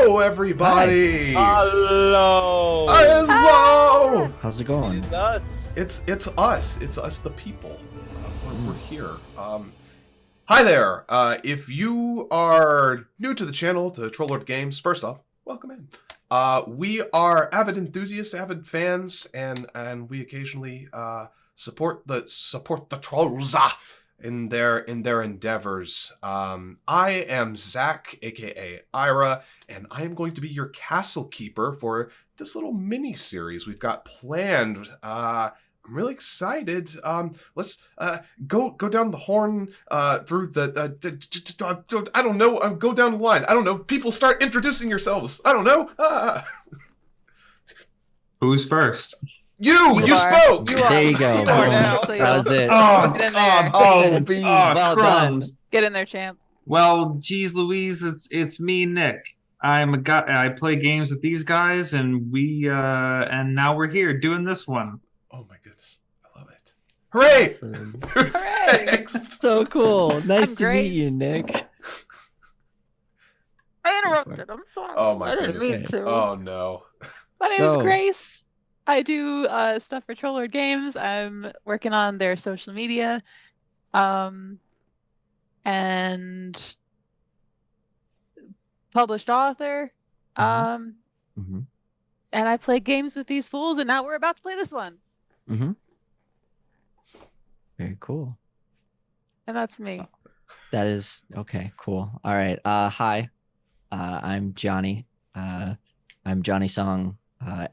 Hello, everybody. Hello. Hello. How's it going? It's us. It's us. It's us, the people. We're here. Hi there. If you are new to the channel, to Trollord Games, first off, welcome in. We are avid enthusiasts, avid fans, and we occasionally support the trolls in their endeavors. I am Zach, aka Aihrde, and I am going to be your castle keeper for this little mini series we've got planned. I'm really excited. Let's go down the horn through the I don't know. Go down the line. I don't know. People start introducing yourselves. I don't know. Who's first? You spoke. There you go. You are now. That was it. Oh, Get in there. Well done. scrums. Get in there, champ. Well, geez, Louise, it's me, Nick. I'm a guy. I play games with these guys, and and now we're here doing this one. Oh my goodness, I love it! Hooray! Awesome. Who's Hooray! next? So cool. Nice I'm to great. meet you, Nick. I interrupted. I'm sorry. Oh my I didn't goodness. mean to. Oh no. My name is Go. Grace. I do stuff for Trollord Games. I'm working on their social media, and published author. Mm-hmm. And I play games with these fools, and now we're about to play this one. Mm-hmm. Very cool. And that's me. That is okay. Cool. All right. Hi. I'm Johnny. I'm Johnny Song.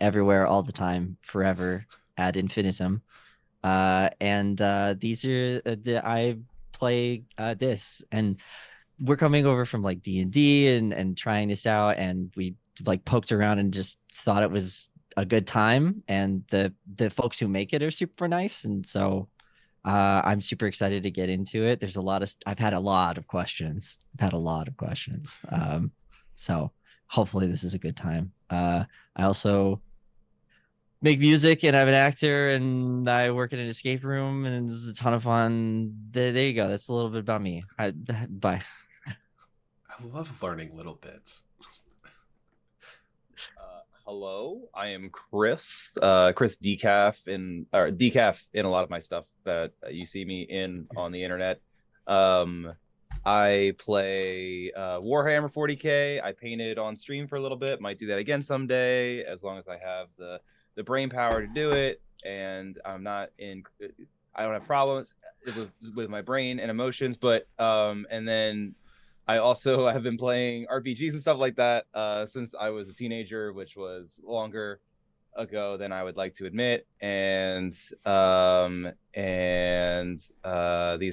Everywhere, all the time, forever, ad infinitum. And these are I play this, and we're coming over from like D&D and trying this out, and we like poked around and just thought it was a good time, and the folks who make it are super nice, and so I'm super excited to get into it. There's a lot of I've had a lot of questions. So hopefully this is a good time. I also make music, and I'm an actor, and I work in an escape room, and it's a ton of fun. There you go. That's a little bit about me. Bye. I love learning little bits. Hello, I am Chris. Chris Decaf in a lot of my stuff that you see me in on the internet. I play Warhammer 40K. I painted on stream for a little bit. Might do that again someday, as long as I have the brain power to do it. And I don't have problems with my brain and emotions. But and then I also have been playing RPGs and stuff like that since I was a teenager, which was longer ago than I would like to admit. And these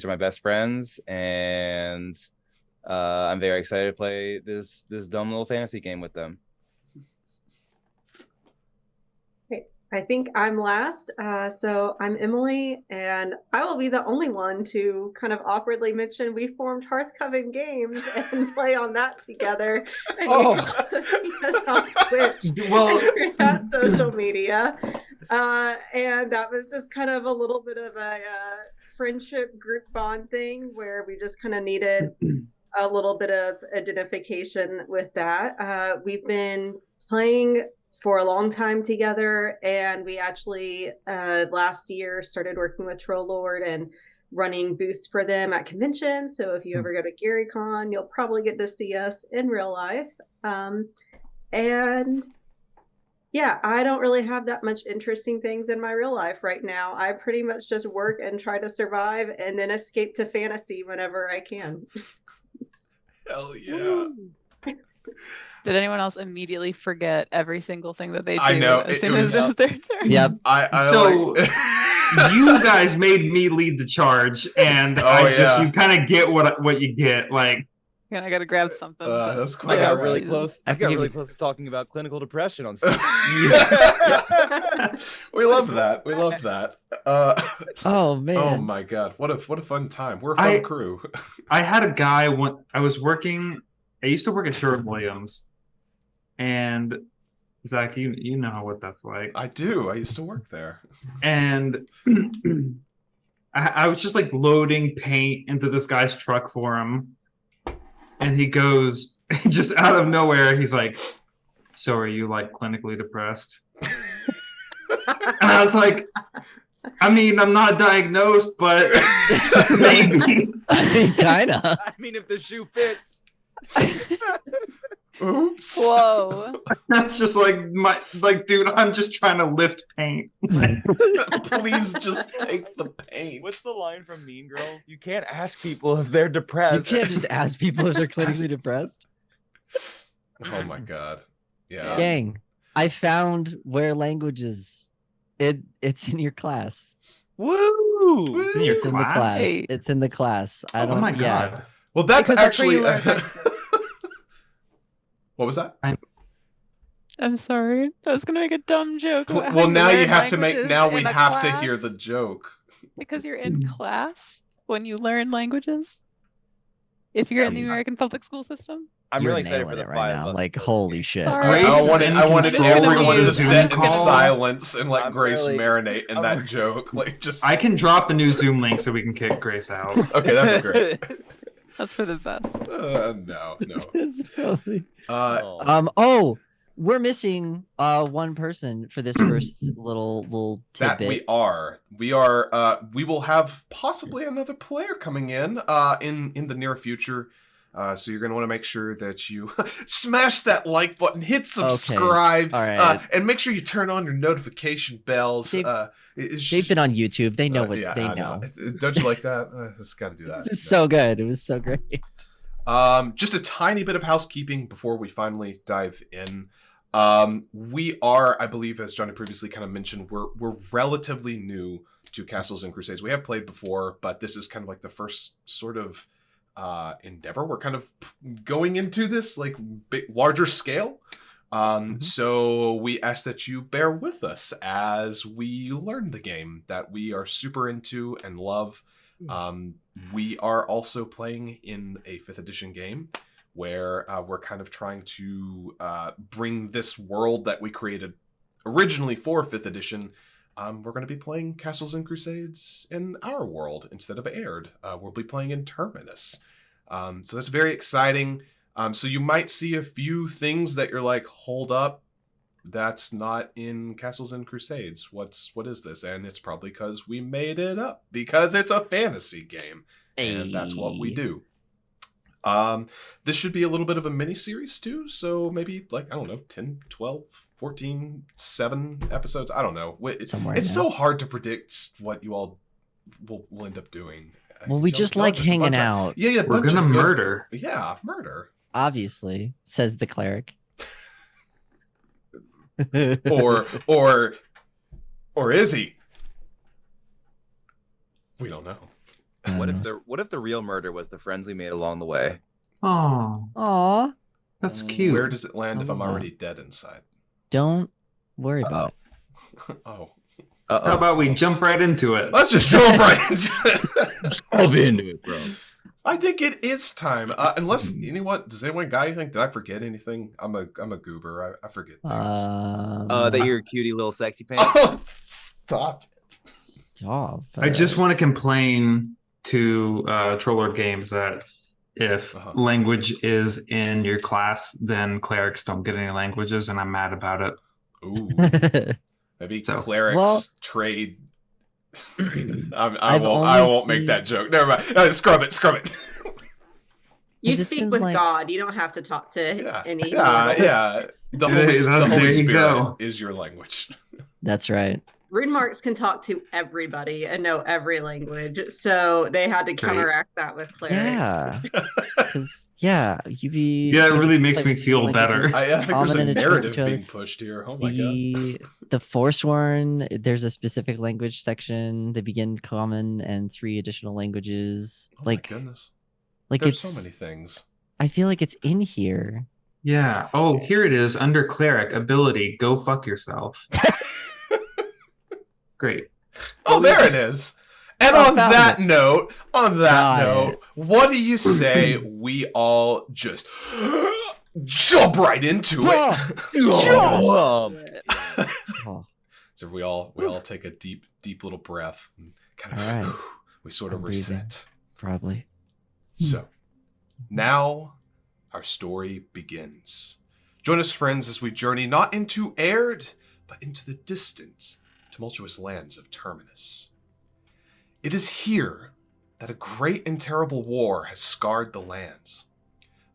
are my best friends, and I'm very excited to play this dumb little fantasy game with them. I think I'm last. So I'm Emily, and I will be the only one to kind of awkwardly mention we formed HearthCoven Games and play on that together. And you got to see us on Twitch. Well, and social media. And that was just kind of a little bit of a friendship group bond thing where we just kind of needed a little bit of identification with that. We've been playing for a long time together, and we actually last year started working with Trollord and running booths for them at conventions. So if you ever go to GaryCon, you'll probably get to see us in real life. And yeah, I don't really have that much interesting things in my real life right now. I pretty much just work and try to survive, and then escape to fantasy whenever I can. Hell yeah. Did anyone else immediately forget every single thing that they do I know, as it soon as was- it's their turn? Yep. So like... you guys made me lead the charge, and you kind of get what you get. Like, And I gotta grab something. that's I quite got alright. really close. I I got forgive really you. close to talking about clinical depression on stage. We love that. We love that. Oh man. Oh my god, what a fun time. We're a fun crew. I had a guy when I was working. I used to work at Sherwin-Williams, and Zach, you know what that's like. I do. I used to work there. And I was just like loading paint into this guy's truck for him, and he goes, just out of nowhere, he's like, "So are you like clinically depressed?" And I was like, "I mean, I'm not diagnosed, but maybe." Kinda. I mean, if the shoe fits. Oops. Whoa. That's just like, dude, I'm just trying to lift paint. Please just take the paint. What's the line from Mean Girls? You can't ask people if they're You depressed. can't just ask people if they're Just ask- clinically depressed. Oh my god. Yeah. Gang, I found where languages. It's in your class. Woo! It's in your It's in the class? class. Hey. It's in the class. I Oh don't. my yeah. god. Well, that's Because that's where actually. you learn languages. What was that? I'm sorry. I was gonna make a dumb joke. about how Well, now you learn have to make. languages Now we in a have to class. hear the joke. Because you're in class when you learn languages. If you're in the American public school system. I'm You're really excited for nailing the it right 5 now. of us Like, to go holy to shit. Sorry. Grace I is wanted in everyone control to of the sit Zoom in call. silence and let I'm Grace really- marinate in I'm that really- joke. Like, just. I can drop a new Zoom link so we can kick Grace out. Okay, that'd be great. That's for the best. No. It's probably- Oh. Oh, we're missing one person for this first little That tidbit. we are. We will have possibly another player coming in the near future. So you're going to want to make sure that you smash that like button, hit subscribe, All right. and make sure you turn on your notification bells. They've been on YouTube. They know what yeah, they I know. Don't you like that? It's got to do that. It was so good. It was so great. Just a tiny bit of housekeeping before we finally dive in. We are, I believe, as Johnny previously kind of mentioned, we're relatively new to Castles and Crusades. We have played before, but this is kind of like the first sort of endeavor. We're kind of going into this like larger scale. So we ask that you bear with us as we learn the game that we are super into and love. We are also playing in a 5th edition game where we're kind of trying to bring this world that we created originally for 5th edition. We're going to be playing Castles and Crusades in our world instead of Aihrde. We'll be playing in Terminus. So that's very exciting. So you might see a few things that you're like, hold up, that's not in Castles and Crusades. What is this? And it's probably because we made it up because it's a fantasy game. And that's what we do. This should be a little bit of a mini series too. So maybe like, I don't know, 10, 12, 14, 7 episodes. I don't know. Somewhere It's in there. so hard to predict what you all will end up doing. Well, we just like hanging out, Yeah, We're gonna murder. Yeah, murder. obviously, says the cleric. Or is he? We don't know. What if the real murder was the friends we made along the way? Oh, Aw, that's cute. Where does it land if I'm Oh. already dead inside? don't worry about it. Oh. How about we jump right into it? Let's just jump right into it. I'll be into it, bro. I think it is time. Unless does anyone got anything? Did I forget anything? I'm a goober. I forget things. That you're a cutie little sexy pants. Oh, stop it. Stop. I just want to complain to Trollord Games that if language is in your class, then clerics don't get any languages, and I'm mad about it. Ooh. Maybe So- clerics trade. I I've won't only make seen- that joke. Never mind. Scrub it. You Is it speak in, with like- God. You don't have to talk to any. Yeah. The There Holy, you Spirit go. is your language. That's right. Rune marks can talk to everybody and know every language, so they had to Great. counteract that with clerics. Yeah. 'Cause, yeah, you be. Yeah, it like, really makes like- me feel like better. just I think there's a common and narrative each other. being pushed here. Oh my god. The Forsworn, there's a specific language section. They begin common and 3 additional languages. Oh like, my goodness. like There's it's. so many things. I feel like it's in here. Yeah. Oh, here it is under cleric ability. Go fuck yourself. Great. Oh, there it is. And Oh, on found that it. note, Got it. what do you say we all just jump right into it? Oh, So we all take a deep little breath and kind of All right. we sort of I'm breathing. reset. probably. So now our story begins. Join us, friends, as we journey not into Aihrde, but into the distant, tumultuous lands of Terminus. It is here that a great and terrible war has scarred the lands.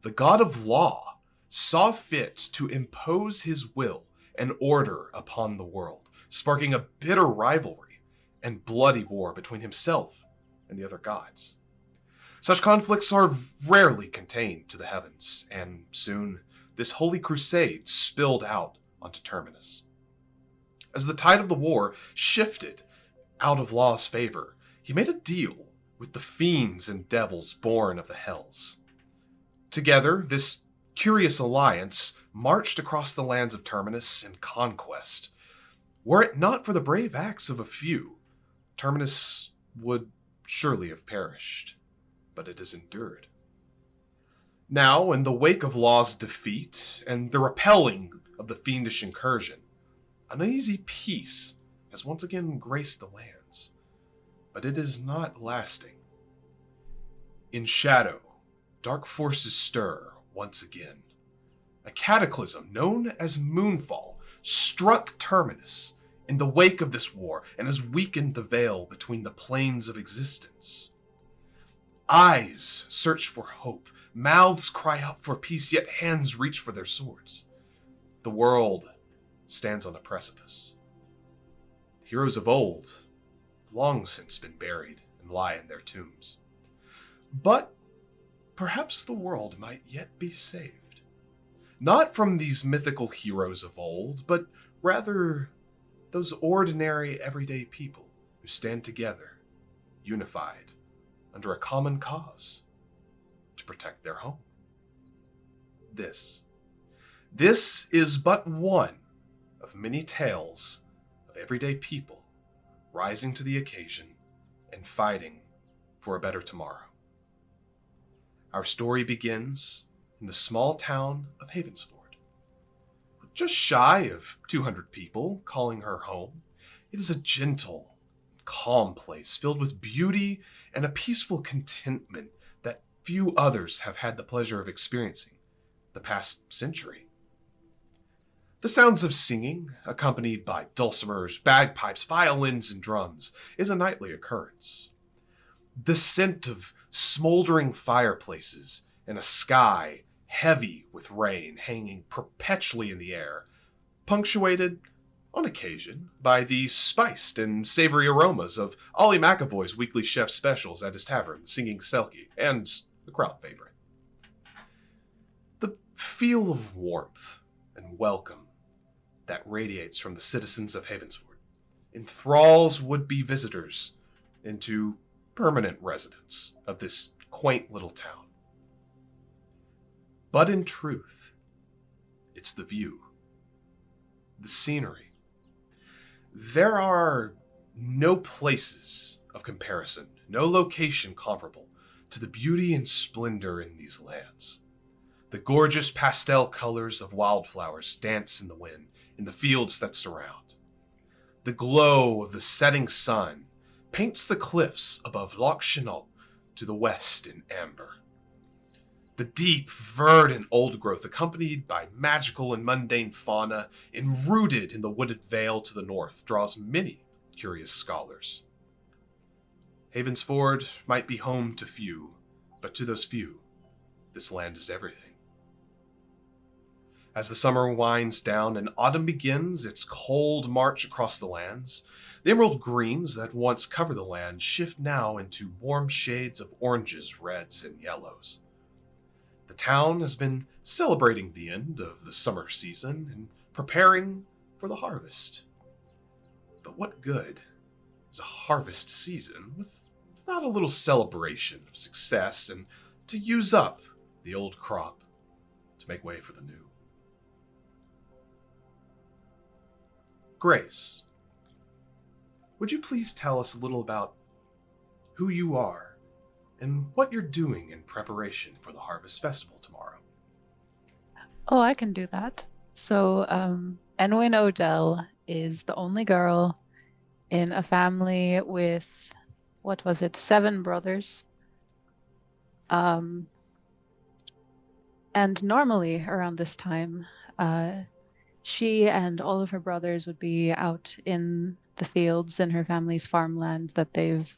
The god of law saw fit to impose his will and order upon the world, sparking a bitter rivalry and bloody war between himself and the other gods. Such conflicts are rarely contained to the heavens, and soon this holy crusade spilled out onto Terminus. As the tide of the war shifted out of law's favor, he made a deal with the fiends and devils born of the hells. Together, this curious alliance marched across the lands of Terminus in conquest. Were it not for the brave acts of a few, Terminus would surely have perished, but it has endured. Now, in the wake of law's defeat and the repelling of the fiendish incursion, uneasy peace has once again graced the lands, but it is not lasting. In shadow, dark forces stir once again. A cataclysm known as Moonfall struck Terminus in the wake of this war and has weakened the veil between the planes of existence. Eyes search for hope, mouths cry out for peace, yet hands reach for their swords. The world stands on a precipice. The heroes of old have long since been buried and lie in their tombs. But perhaps the world might yet be saved. Not from these mythical heroes of old, but rather those ordinary, everyday people who stand together, unified, under a common cause, to protect their home. This is but one of many tales of everyday people rising to the occasion and fighting for a better tomorrow. Our story begins in the small town of Havensford. With just shy of 200 people calling her home, it is a gentle, calm place filled with beauty and a peaceful contentment that few others have had the pleasure of experiencing the past century. The sounds of singing, accompanied by dulcimers, bagpipes, violins, and drums, is a nightly occurrence. The scent of smoldering fireplaces and a sky heavy with rain hanging perpetually in the air, punctuated, on occasion, by the spiced and savory aromas of Ollie McAvoy's weekly chef specials at his tavern, Singing Selkie, and the crowd favorite. The feel of warmth and welcome that radiates from the citizens of Havensford enthralls would-be visitors into permanent residents of this quaint little town. But in truth, it's the view, the scenery. There are no places of comparison, no location comparable to the beauty and splendor in these lands. The gorgeous pastel colors of wildflowers dance in the wind in the fields that surround. The glow of the setting sun paints the cliffs above Loch Chenault to the west in amber. The deep, verdant old growth, accompanied by magical and mundane fauna, enrooted in the wooded vale to the north, draws many curious scholars. Havensford might be home to few, but to those few, this land is everything. As the summer winds down and autumn begins its cold march across the lands, the emerald greens that once cover the land shift now into warm shades of oranges, reds, and yellows. The town has been celebrating the end of the summer season and preparing for the harvest. But what good is a harvest season without a little celebration of success and to use up the old crop to make way for the new? Grace, would you please tell us a little about who you are and what you're doing in preparation for the Harvest Festival tomorrow? Oh, I can do that. So, Enwyn Odell is the only girl in a family with, 7 brothers. And normally around this time, she and all of her brothers would be out in the fields in her family's farmland that they've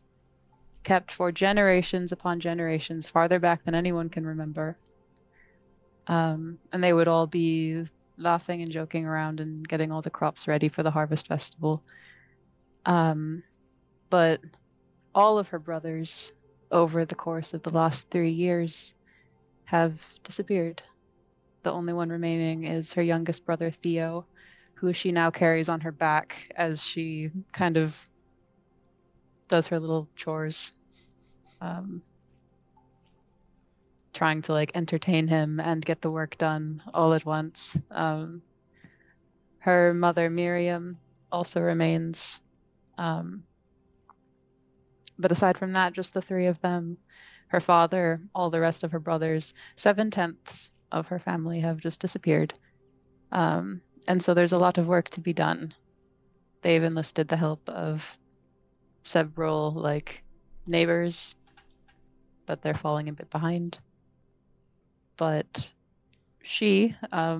kept for generations upon generations, farther back than anyone can remember. And they would all be laughing and joking around and getting all the crops ready for the harvest festival. But all of her brothers, over the course of the last 3 years, have disappeared. The only one remaining is her youngest brother, Theo, who she now carries on her back as she kind of does her little chores, trying to like entertain him and get the work done all at once. Her mother, Miriam, also remains. But aside from that, just the three of them. Her father, all the rest of her brothers, 7/10 of her family have just disappeared. And so there's a lot of work to be done. They've enlisted the help of several like neighbors, but they're falling a bit behind. But she, a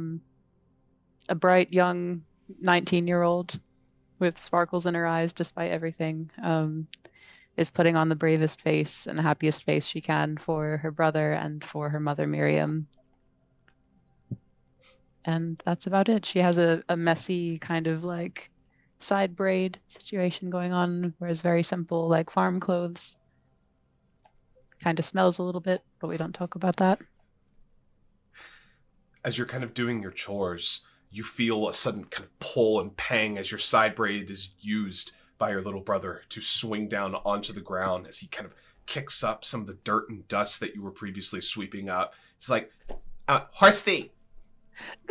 bright young 19-year-old with sparkles in her eyes despite everything, is putting on the bravest face and the happiest face she can for her brother and for her mother, Miriam. And that's about it. She has a messy kind of like side braid situation going on, where it's very simple, like farm clothes. Kind of smells a little bit, but we don't talk about that. As you're kind of doing your chores, you feel a sudden kind of pull and pang as your side braid is used by your little brother to swing down onto the ground as he kind of kicks up some of the dirt and dust that you were previously sweeping up. It's like, horsey,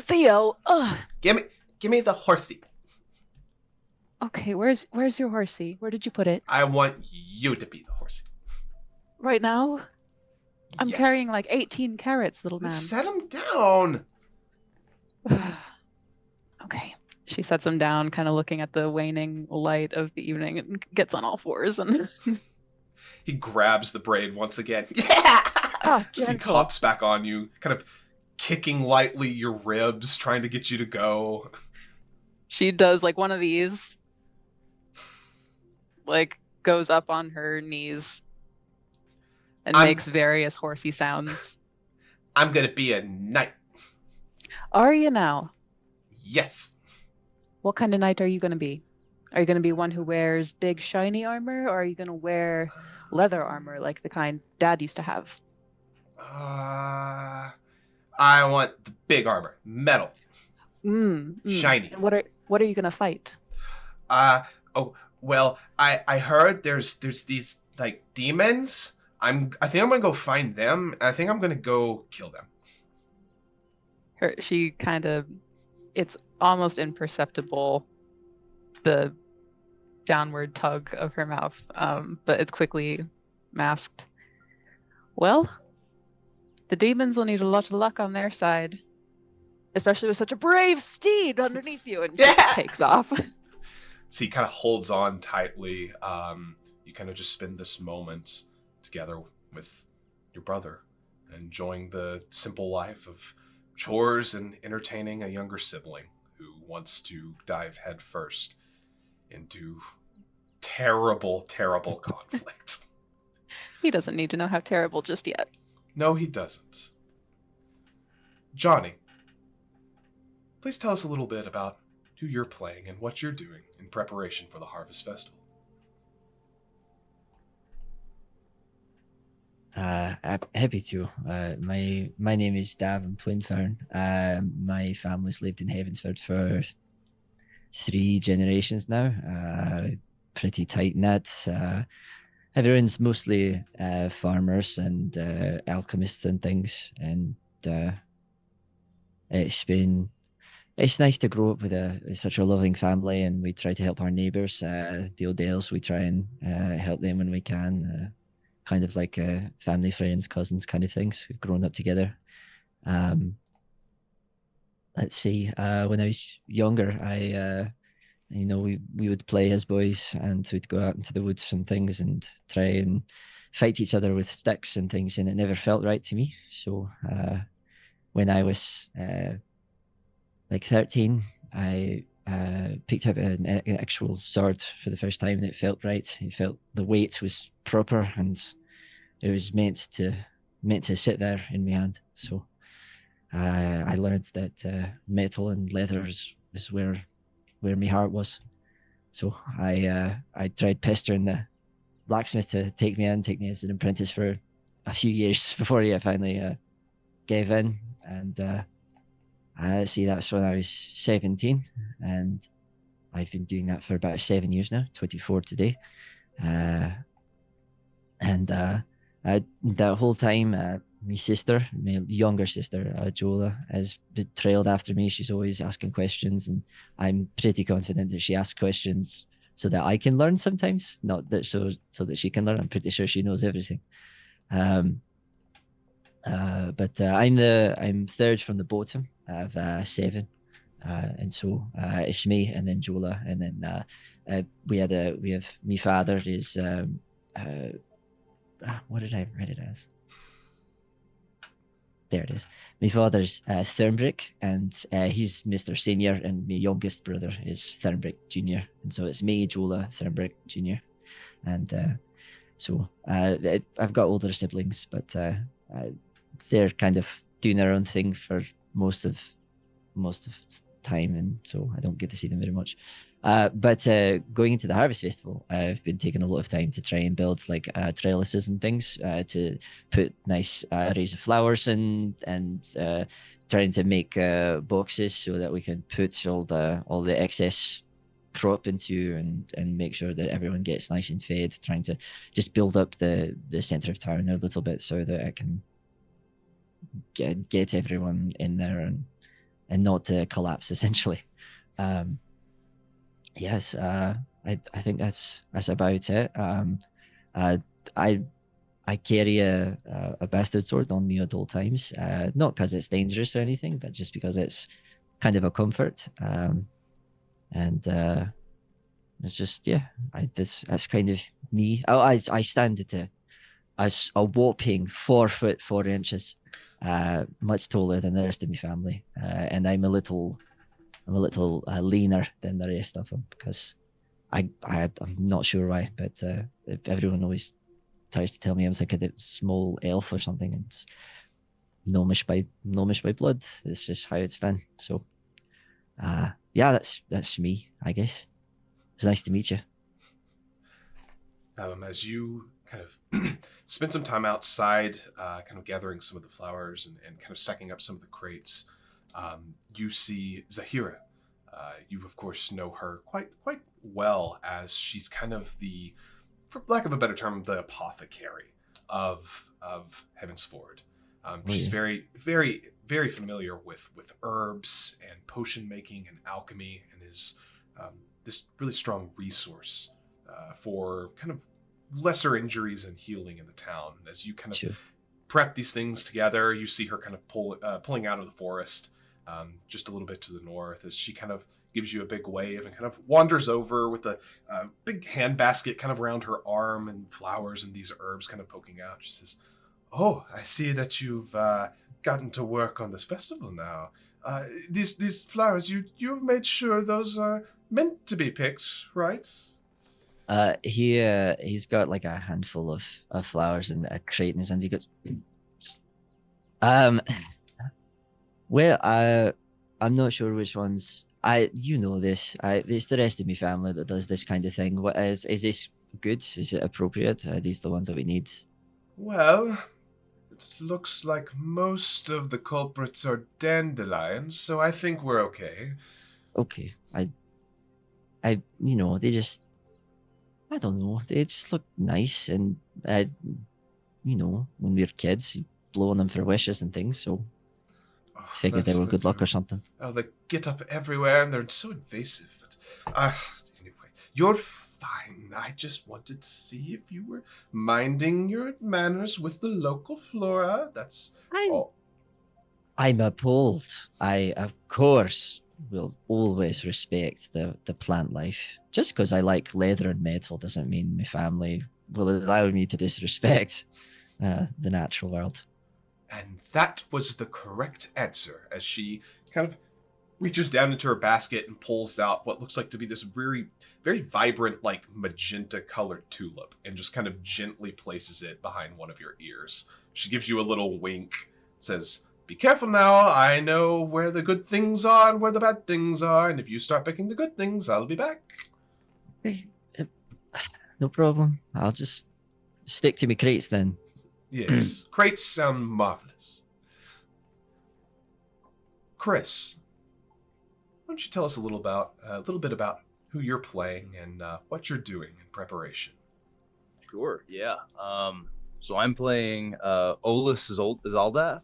Theo, give me the horsey. Okay, where's your horsey? Where did you put it? I want you to be the horsey. Right now? I'm Yes. carrying like 18 carrots, little man. Set him down. Okay. She sets him down, kind of looking at the waning light of the evening, and gets on all fours. And he grabs the braid once again. Yeah! Oh, As he gentle. hops back on you, kind of kicking lightly your ribs, trying to get you to go. She does like one of these, like goes up on her knees and makes various horsey sounds. I'm gonna be a knight. Are you now? Yes. What kind of knight are you going to be? Are you going to be one who wears big shiny armor, or are you going to wear leather armor like the kind Dad used to have? I want the big armor, metal, shiny. And what are you going to fight? Well, I heard there's these like demons. I think I'm gonna go find them. I think I'm gonna go kill them. She kind of, it's almost imperceptible, the downward tug of her mouth, but it's quickly masked. Well, the demons will need a lot of luck on their side, especially with such a brave steed underneath you, and she takes off. So he kind of holds on tightly. You kind of just spend this moment together with your brother, enjoying the simple life of chores and entertaining a younger sibling who wants to dive headfirst into terrible, terrible conflict. He doesn't need to know how terrible just yet. No, he doesn't. Johnny, please tell us a little bit about who you're playing and what you're doing in preparation for the Harvest Festival. Happy to. My name is Davin Twinfern. My family's lived in Havensford for 3 generations now. Pretty tight knit. Everyone's mostly farmers and alchemists and things, and it's nice to grow up with such a loving family, and we try to help our neighbours. The O'Dells, we try and help them when we can. Kind of like family, friends, cousins kind of things. We've grown up together. Let's see. When I was younger, we would play as boys, and we'd go out into the woods and things and try and fight each other with sticks and things, and it never felt right to me. So when I was like 13, I picked up an actual sword for the first time, and it felt right. It felt the weight was proper, and it was meant to sit there in my hand. So I learned that metal and leather is where my heart was. So I tried pestering the blacksmith to take me as an apprentice for a few years before he finally gave in. And see, that's when I was 17, and I've been doing that for about 7 years now, 24 today. And that whole time, my sister, my younger sister, Jola, has been trailed after me. She's always asking questions, and I'm pretty confident that she asks questions so that I can learn sometimes, not that so that she can learn. I'm pretty sure she knows everything. But I'm third from the bottom. I have 7, and so it's me, and then Jola, and then we have my father is what did I write it as? There it is. My father's Thornbrick, and he's Mr. Senior, and my youngest brother is Thornbrick Junior, and so it's me, Jola, Thornbrick Junior, and so I've got older siblings, but they're kind of doing their own thing for most of time, and so I don't get to see them very much. But going into the Harvest Festival, I've been taking a lot of time to try and build like trellises and things to put nice arrays of flowers in, and trying to make boxes so that we can put all the excess crop into, and make sure that everyone gets nice and fed. Trying to just build up the center of town a little bit so that I can get everyone in there and not to collapse, essentially. Yes, I think that's about it. I carry a bastard sword on me at all times, not because it's dangerous or anything, but just because it's kind of a comfort. And it's just, yeah, that's kind of me. I stand at a whopping 4 foot 4 inches, much taller than the rest of my family, and I'm a little leaner than the rest of them, because I'm not sure why, but everyone always tries to tell me I'm like a small elf or something, and it's gnomish by blood. It's just how it's been. So yeah, that's me, I guess. It's nice to meet you. As you kind of spend some time outside, kind of gathering some of the flowers and kind of stacking up some of the crates, you see Zahira. You, of course, know her quite well, as she's kind of the, for lack of a better term, the apothecary of Havensford. She's very, very, very familiar with herbs and potion making and alchemy, and is this really strong resource for kind of lesser injuries and healing in the town. As you kind of prep these things together, you see her kind of pulling out of the forest just a little bit to the north, as she kind of gives you a big wave and kind of wanders over with a big hand basket kind of around her arm, and flowers and these herbs kind of poking out. She says, "Oh, I see that you've gotten to work on this festival now. These flowers, you've made sure those are meant to be picked, right?" He's got like a handful of flowers in a crate in his hands. He goes, well, I'm not sure which ones. You know this. It's the rest of my family that does this kind of thing. What is this good? Is it appropriate? Are these the ones that we need? Well, it looks like most of the culprits are dandelions, so I think we're okay. Okay. I they just, I don't know. They just look nice, and when we were kids, you blow on them for wishes and things, so figured they were good luck or something. Oh, they get up everywhere, and they're so invasive. But anyway, you're fine. I just wanted to see if you were minding your manners with the local flora. That's all. I'm appalled. I, of course, will always respect the plant life. Just because I like leather and metal doesn't mean my family will allow me to disrespect the natural world. And that was the correct answer, as she kind of reaches down into her basket and pulls out what looks like to be this very, very vibrant, like magenta-colored tulip, and just kind of gently places it behind one of your ears. She gives you a little wink, says, "Be careful now. I know where the good things are and where the bad things are, and if you start picking the good things, I'll be back." Hey, no problem. I'll just stick to me crates then. Yes, crates sound marvelous. Chris, why don't you tell us a little bit about who you're playing and what you're doing in preparation? Sure, yeah. So I'm playing Olus Zaldath.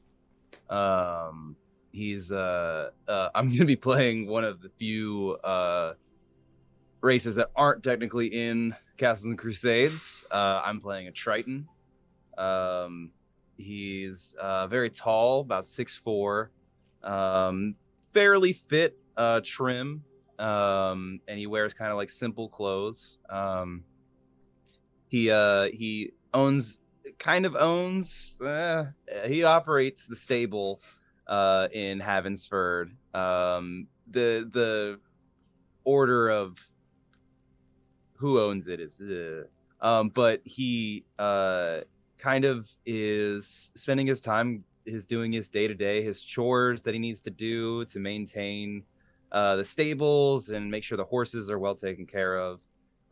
He's I'm gonna be playing one of the few races that aren't technically in Castles Crusades. I'm playing a Triton. He's very tall, about 6'4", fairly fit, trim, and he wears kind of like simple clothes. He operates the stable in Havensford. The order of who owns it is but he kind of is spending his time doing his day-to-day, his chores that he needs to do to maintain the stables and make sure the horses are well taken care of.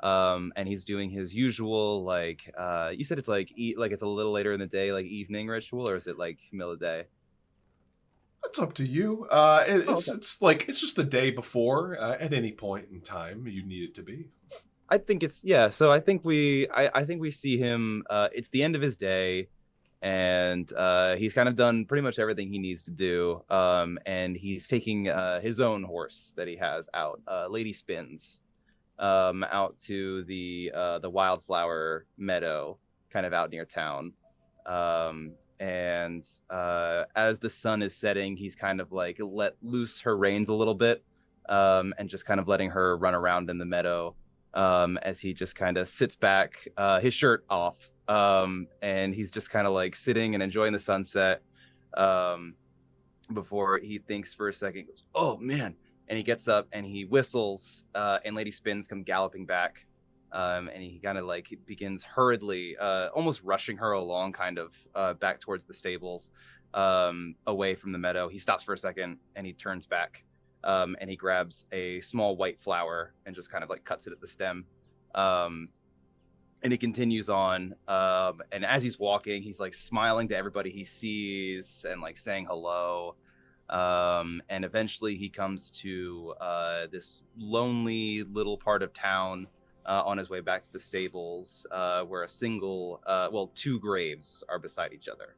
And he's doing his usual, like, you said it's like it's a little later in the day, like evening ritual, or is it like middle of the day? That's up to you. It's just the day before. At any point in time, you need it to be. I think it's So I think we see him. It's the end of his day, and he's kind of done pretty much everything he needs to do. And he's taking his own horse that he has out, Lady Spins, out to the wildflower meadow, kind of out near town. And as the sun is setting, he's kind of like let loose her reins a little bit, and just kind of letting her run around in the meadow. As he just kind of sits back, his shirt off, and he's just kind of like sitting and enjoying the sunset, before he thinks for a second, goes, "Oh man," and he gets up and he whistles, and Lady Spins come galloping back, and he kind of like begins hurriedly, almost rushing her along, kind of back towards the stables, away from the meadow. He stops for a second and he turns back. And he grabs a small white flower and just kind of like cuts it at the stem. And he continues on. And as he's walking, he's like smiling to everybody he sees and like saying hello. And eventually he comes to this lonely little part of town on his way back to the stables, where two graves are beside each other.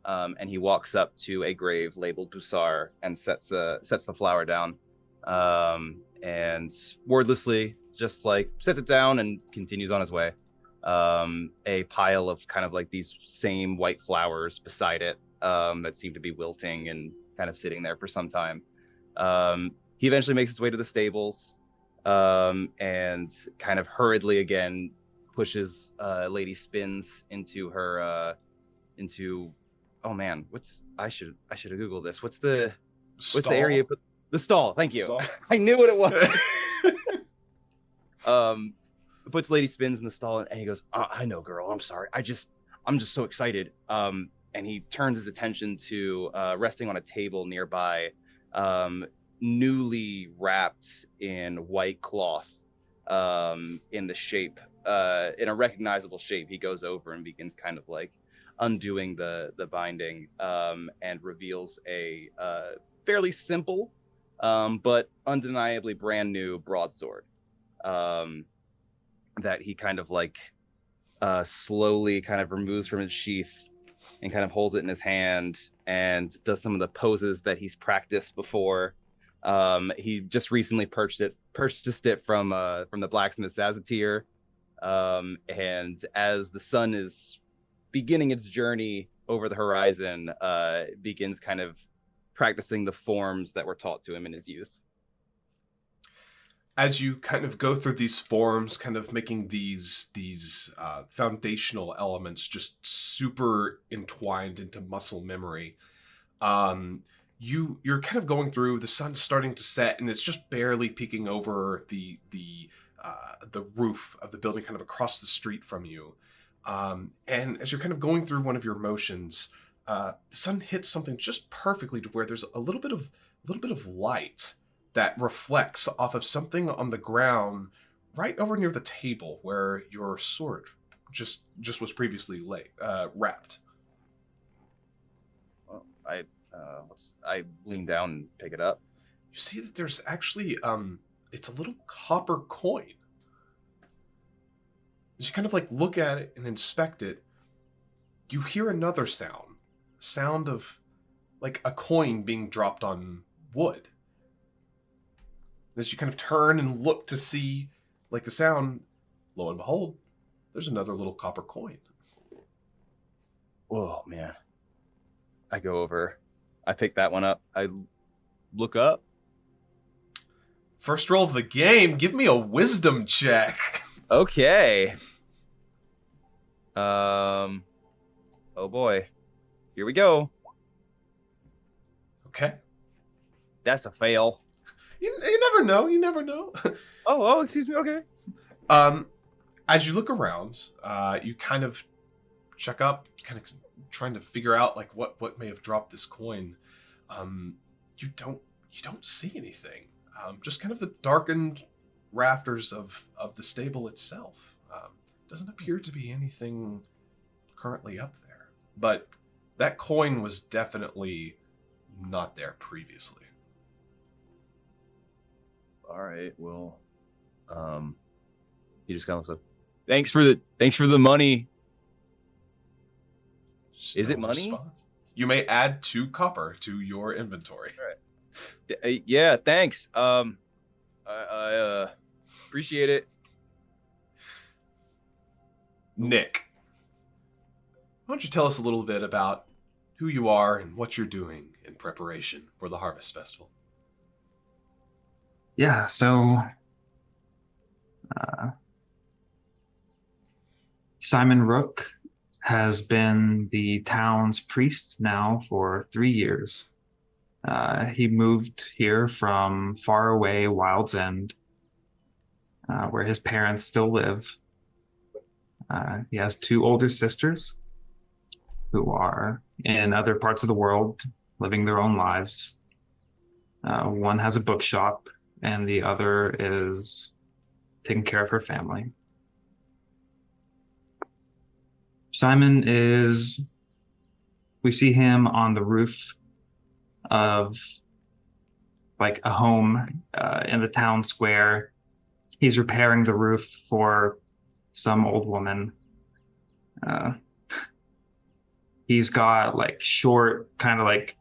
And he walks up to a grave labeled Bussar and sets the flower down, and wordlessly just like sets it down and continues on his way. A pile of kind of like these same white flowers beside it, that seem to be wilting and kind of sitting there for some time. He eventually makes his way to the stables, and kind of hurriedly again pushes Lady Spins into her oh man, I should have Googled this. What's the area? The stall. Thank you. Stall. I knew what it was. Puts Lady Spins in the stall and he goes, "I know, girl. I'm sorry. I'm just so excited." And he turns his attention to resting on a table nearby, newly wrapped in white cloth, in the shape, in a recognizable shape. He goes over and begins kind of like undoing the binding, and reveals a fairly simple, but undeniably brand new broadsword, that he kind of like slowly kind of removes from its sheath and kind of holds it in his hand and does some of the poses that he's practiced before. He just recently purchased it from the blacksmith Zazatir, and as the sun is beginning its journey over the horizon, begins kind of practicing the forms that were taught to him in his youth. as you kind of go through these forms, kind of making these foundational elements just super entwined into muscle memory, you're kind of going through. The sun's starting to set, and it's just barely peeking over the roof of the building, kind of across the street from you. And as you're kind of going through one of your motions, the sun hits something just perfectly to where there's a little bit of light that reflects off of something on the ground right over near the table where your sword just was previously wrapped. Well, I lean down and pick it up. You see that there's actually it's a little copper coin. As you kind of like look at it and inspect it, you hear another sound of like a coin being dropped on wood. As you kind of turn and look to see like the sound, lo and behold, there's another little copper coin. Oh man. I go over. I pick that one up. I look up. First roll of the game, give me a wisdom check. Okay. Oh boy. Here we go. Okay. That's a fail. You never know. You never know. Oh, excuse me. Okay. As you look around, you kind of check up, kind of trying to figure out like what may have dropped this coin. You don't see anything. Just kind of the darkened rafters of the stable itself. Doesn't appear to be anything currently up there. But that coin was definitely not there previously. All right. Well, he just kind of looks up. Thanks for the money. Is it money? Response. You may add 2 copper to your inventory. All right. Yeah. Thanks. I appreciate it. Nick, why don't you tell us a little bit about who you are and what you're doing in preparation for the Harvest Festival? Yeah, so Simon Rook has been the town's priest now for 3 years. He moved here from far away Wild's End, where his parents still live. He has 2 older sisters who are in other parts of the world living their own lives. One has a bookshop, and the other is taking care of her family. Simon we see him on the roof of like a home in the town square. He's repairing the roof for some old woman. He's got like short, kind of like,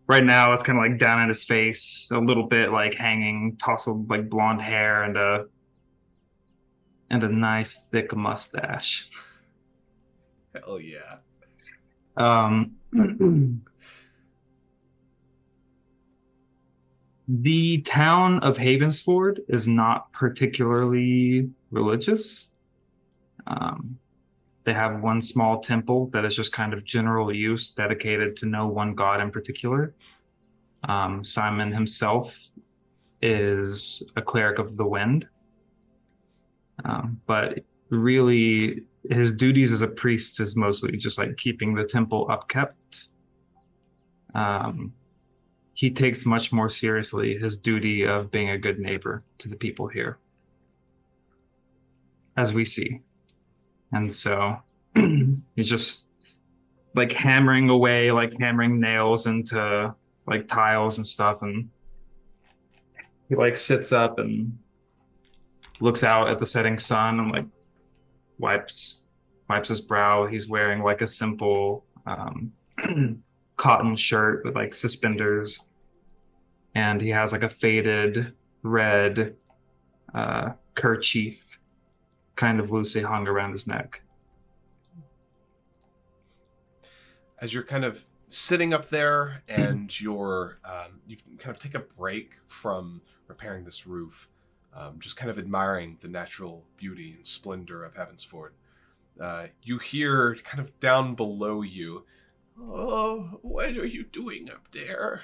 right now it's kind of like down in his face, a little bit like hanging, tousled like blonde hair and a nice thick mustache. Hell yeah. The town of Havensford is not particularly religious. They have one small temple that is just kind of general use, dedicated to no one god in particular. Simon himself is a cleric of the wind. But really, his duties as a priest is mostly just like keeping the temple upkept. He takes much more seriously his duty of being a good neighbor to the people here, as we see. And so he's just like hammering away, like hammering nails into like tiles and stuff. And he like sits up and looks out at the setting sun and like wipes his brow. He's wearing like a simple cotton shirt with like suspenders. And he has like a faded red kerchief kind of loosely hung around his neck. As you're kind of sitting up there and you kind of take a break from repairing this roof, just kind of admiring the natural beauty and splendor of Havensford. You hear kind of down below you, "Oh, what are you doing up there?"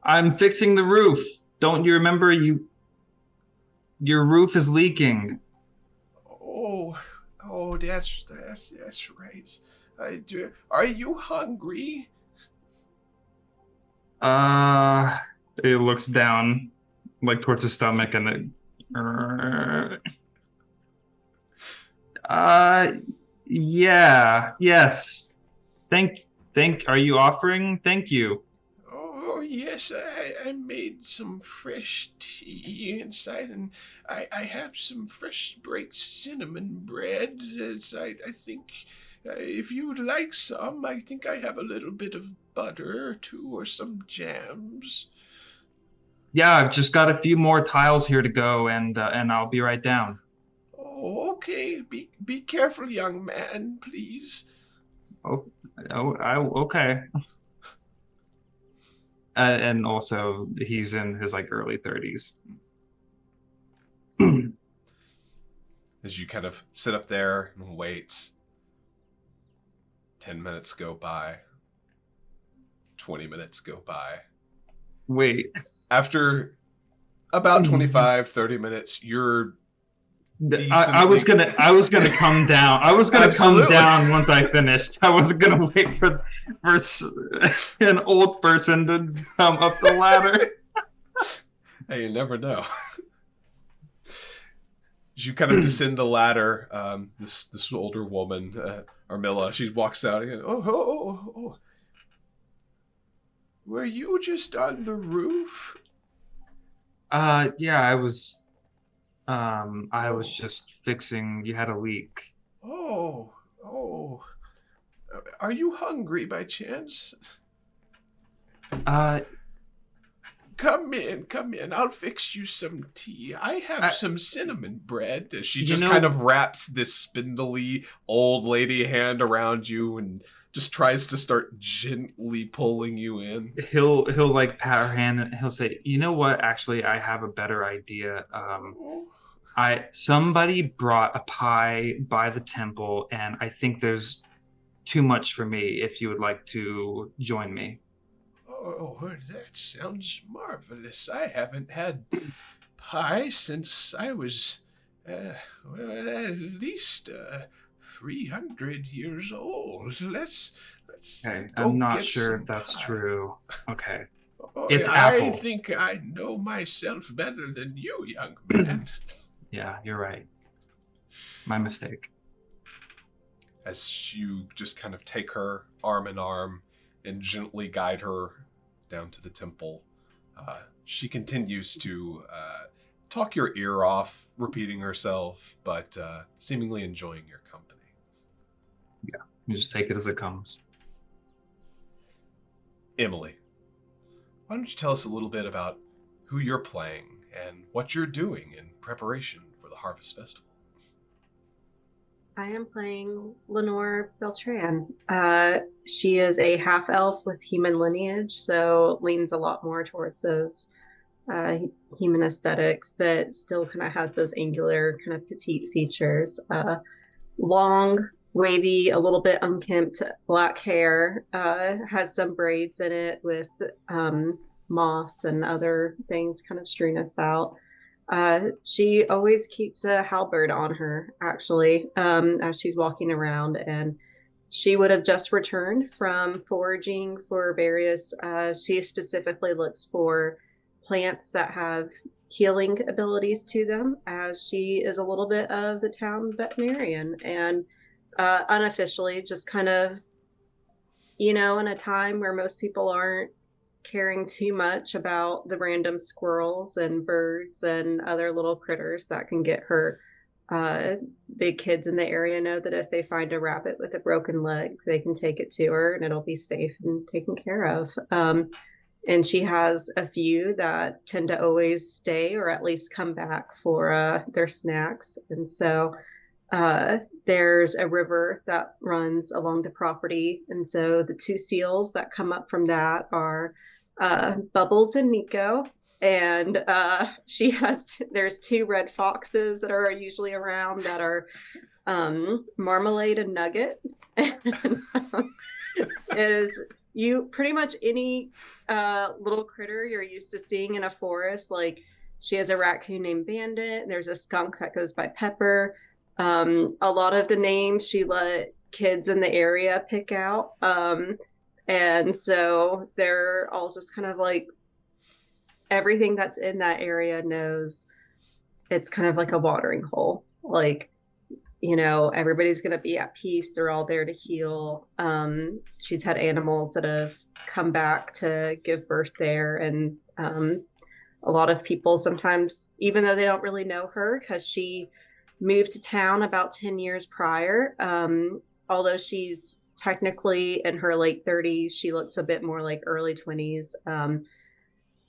I'm fixing the roof. Don't you remember your roof is leaking? Oh, that's right. Are you hungry? It looks down, like towards the stomach, and then, yeah, yes. Are you offering? Thank you. Oh, yes, I made some fresh tea inside, and I have some fresh baked cinnamon bread. I think if you would like some, I think I have a little bit of butter, too, or some jams. Yeah, I've just got a few more tiles here to go, and I'll be right down. Oh, okay. Be careful, young man, please. Okay. And also, he's in his like early 30s. As you kind of sit up there and wait, 10 minutes go by. 20 minutes go by. Wait. After about 25, 30 minutes, you're I was gonna come down. I was gonna come down once I finished. I wasn't gonna wait for an old person to come up the ladder. Hey, you never know. As you kind of descend the ladder, this older woman, Armilla, she walks out again. Oh. Were you just on the roof? Yeah, I was just fixing. You had a leak. Oh. Are you hungry by chance? Come in. I'll fix you some tea. I have some cinnamon bread. She just kind of wraps this spindly old lady hand around you and just tries to start gently pulling you in. He'll like pat her hand and he'll say, "You know what? Actually, I have a better idea. Somebody brought a pie by the temple, and I think there's too much for me. If you would like to join me." Oh, that sounds marvelous. I haven't had pie since I was, at least 300 years old. Let's Okay, go I'm not get sure some if that's pie. true. Okay. Oh, It's I apple. think I know myself better than you, young man. Yeah, you're right. My mistake. As you just kind of take her arm in arm and gently guide her down to the temple, she continues to talk your ear off, repeating herself, but seemingly enjoying your company. Yeah, you just take it as it comes. Emily, why don't you tell us a little bit about who you're playing and what you're doing in preparation for the Harvest Festival? I am playing Lenore Beltran. She is a half-elf with human lineage, so leans a lot more towards those human aesthetics, but still kind of has those angular, kind of petite features. Long, wavy, a little bit unkempt black hair, has some braids in it with moss and other things kind of strewn about. She always keeps a halberd on her, actually, as she's walking around, and she would have just returned from foraging for various, she specifically looks for plants that have healing abilities to them, as she is a little bit of the town veterinarian, and unofficially just kind of, in a time where most people aren't caring too much about the random squirrels and birds and other little critters that can get hurt. The kids in the area know that if they find a rabbit with a broken leg, they can take it to her and it'll be safe and taken care of. And she has a few that tend to always stay or at least come back for their snacks. And so there's a river that runs along the property. And so the two seals that come up from that are Bubbles and Nico. And there's 2 red foxes that are usually around that are Marmalade and Nugget. And, it is pretty much any little critter you're used to seeing in a forest. Like, she has a raccoon named Bandit, and there's a skunk that goes by Pepper. A lot of the names she let kids in the area pick out. And so they're all just kind of like, everything that's in that area knows it's kind of like a watering hole. Like, everybody's going to be at peace. They're all there to heal. She's had animals that have come back to give birth there. And a lot of people sometimes, even though they don't really know her, because she moved to town about 10 years prior, although she's technically in her late 30s, she looks a bit more like early 20s.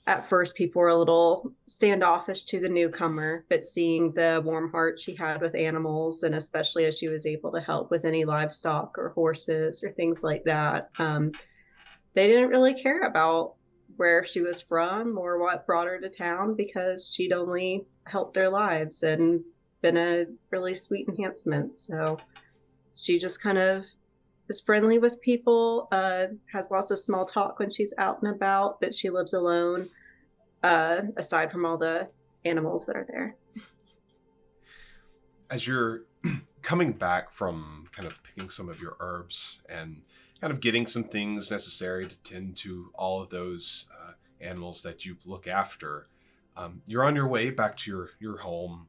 At first, people were a little standoffish to the newcomer, but seeing the warm heart she had with animals, and especially as she was able to help with any livestock or horses or things like that, they didn't really care about where she was from or what brought her to town, because she'd only helped their lives and been a really sweet enhancement. So she just kind of is friendly with people, has lots of small talk when she's out and about, but she lives alone, aside from all the animals that are there. As you're coming back from kind of picking some of your herbs and kind of getting some things necessary to tend to all of those animals that you look after, you're on your way back to your home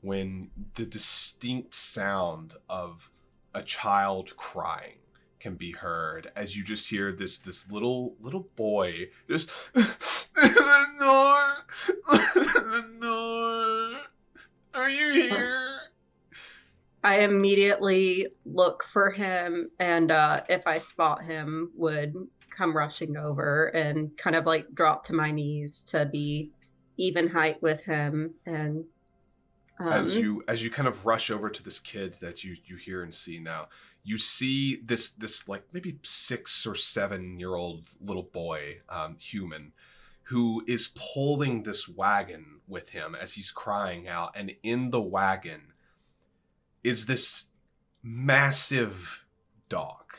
when the distinct sound of a child crying can be heard, as you just hear this little boy just Lenore, Lenore, are you here? I immediately look for him, and if I spot him, would come rushing over and kind of like drop to my knees to be even height with him. And as you kind of rush over to this kid that you hear and see now, you see this like maybe 6 or 7 year old little boy, human, who is pulling this wagon with him as he's crying out, and in the wagon is this massive dog.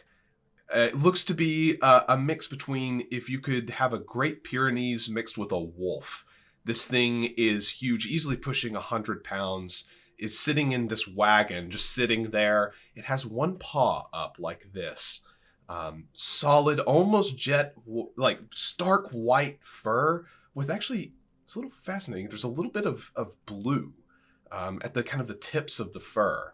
It looks to be a mix between if you could have a Great Pyrenees mixed with a wolf. This thing is huge, easily pushing 100 pounds, is sitting in this wagon, just sitting there. It has one paw up like this. Solid, almost like stark white fur with actually, it's a little fascinating. There's a little bit of blue at the kind of the tips of the fur.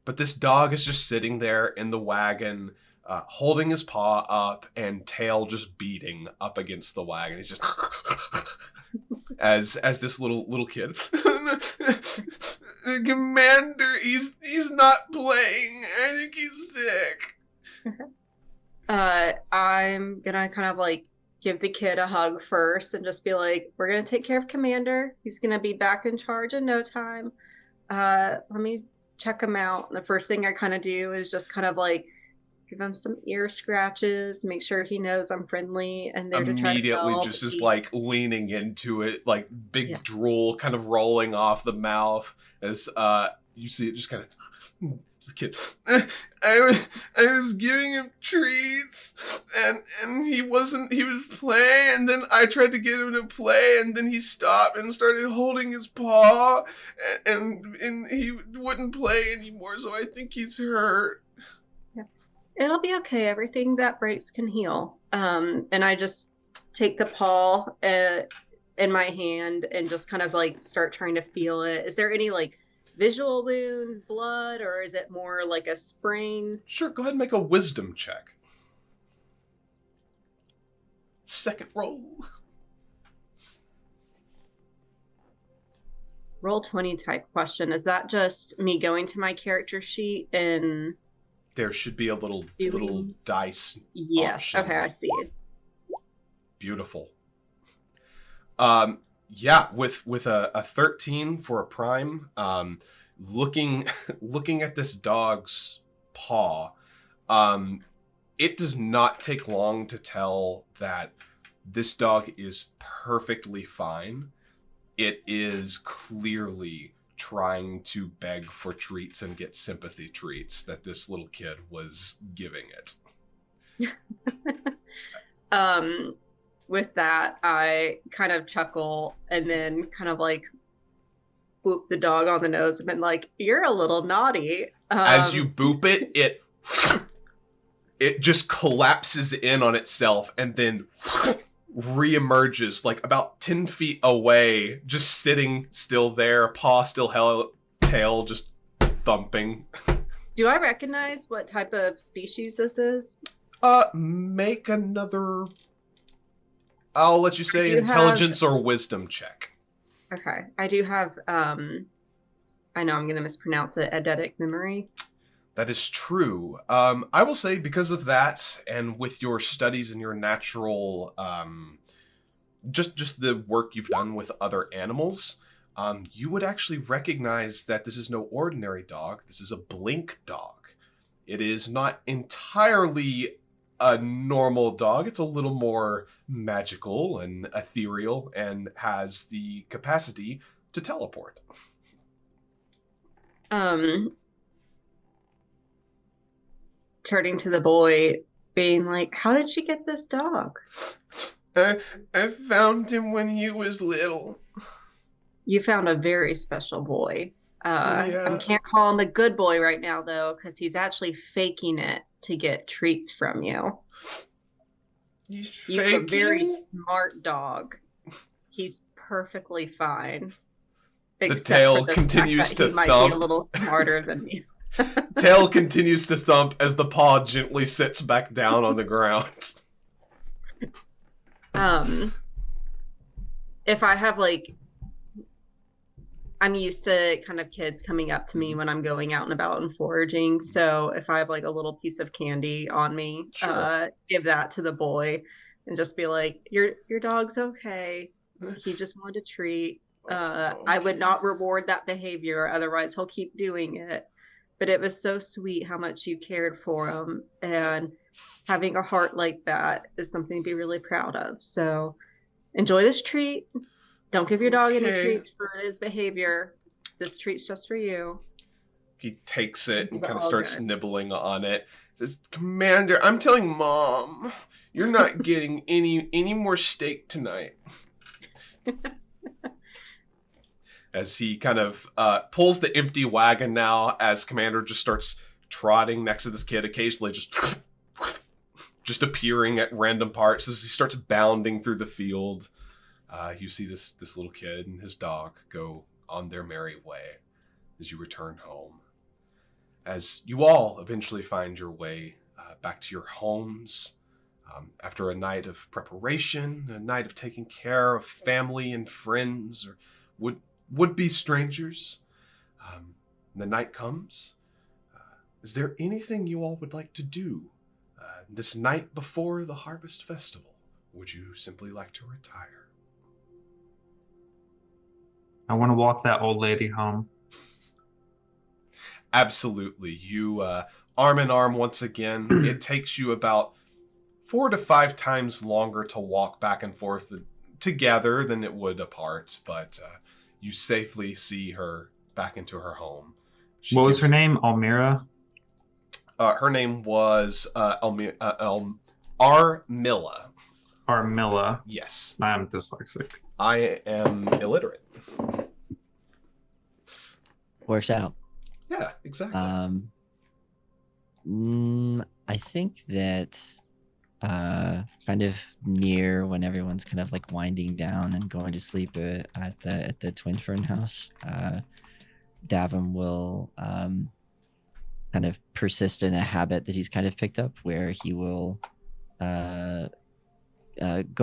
But this dog is just sitting there in the wagon, holding his paw up and tail just beating up against the wagon. He's just as this little kid. Commander, he's not playing. I think he's sick. I'm gonna kind of like give the kid a hug first and just be like, we're gonna take care of Commander. He's gonna be back in charge in no time. Let me check him out. And the first thing I kind of do is just kind of like give him some ear scratches, make sure he knows I'm friendly and there to try to help. Immediately just is like leaning into it, like big drool kind of rolling off the mouth as you see it just kind of the kid. I was giving him treats and he was playing, and then I tried to get him to play, and then he stopped and started holding his paw and he wouldn't play anymore, so I think he's hurt. Yeah. It'll be okay. Everything that breaks can heal. And I just take the paw in my hand and just kind of like start trying to feel it. Is there any like visual wounds, blood, or is it more like a sprain? Sure, go ahead and make a wisdom check. Second roll. Roll 20 type question. Is that just me going to my character sheet and there should be a little dice. Yes. Option. Okay, I see it. Beautiful. Yeah, with a 13 for a prime, looking at this dog's paw, it does not take long to tell that This dog is perfectly fine. It is clearly trying to beg for treats and get sympathy treats that this little kid was giving it. With that, I kind of chuckle and then kind of like boop the dog on the nose and been like, "You're a little naughty." As you boop it just collapses in on itself and then reemerges like about 10 feet away, just sitting still there, paw still held, tail just thumping. Do I recognize what type of species this is? Make another, I'll let you say Do you intelligence or wisdom check. Okay. I do have, I know I'm going to mispronounce it, eidetic memory. That is true. I will say because of that, and with your studies and your natural, just the work you've done with other animals, you would actually recognize that this is no ordinary dog. This is a blink dog. It is not entirely a normal dog. It's a little more magical and ethereal and has the capacity to teleport. Turning to the boy, being like, "How did she get this dog?" I found him when he was little. You found a very special boy. Yeah. I can't call him a good boy right now, though, because he's actually faking it to get treats from you. He's You're a very faking? smart dog. He's perfectly fine. The Except tail for the continues fact that to he might thump. be a little smarter than you. Tail continues to thump as the paw gently sits back down on the ground. If I have like, I'm used to kind of kids coming up to me when I'm going out and about and foraging. So if I have like a little piece of candy on me, Sure. give that to the boy and just be like, your dog's okay. He just wanted a treat. I would not reward that behavior. Otherwise he'll keep doing it. But it was so sweet how much you cared for him, and having a heart like that is something to be really proud of. So enjoy this treat. Don't give your dog any Okay. treats for his behavior. This treat's just for you. He takes it and He's kind of all starts good. nibbling on it. Says, "Commander, I'm telling Mom, you're not getting any more steak tonight." As he kind of pulls the empty wagon now, as Commander just starts trotting next to this kid, occasionally just appearing at random parts as he starts bounding through the field. You see this little kid and his dog go on their merry way as you return home. As you all eventually find your way back to your homes after a night of preparation, a night of taking care of family and friends or would-be strangers. The night comes. Is there anything you all would like to do this night before the Harvest Festival? Would you simply like to retire? I want to walk that old lady home. Absolutely. You arm in arm once again. It takes you about 4 to 5 times longer to walk back and forth together than it would apart, but you safely see her back into her home. What was her name? Almira? Her name was Armilla. Armilla. Yes. I am dyslexic. I am illiterate. Works out. Yeah, exactly. I think that kind of near when everyone's kind of like winding down and going to sleep at the Twin Fern house, Davin will kind of persist in a habit that he's kind of picked up, where he will go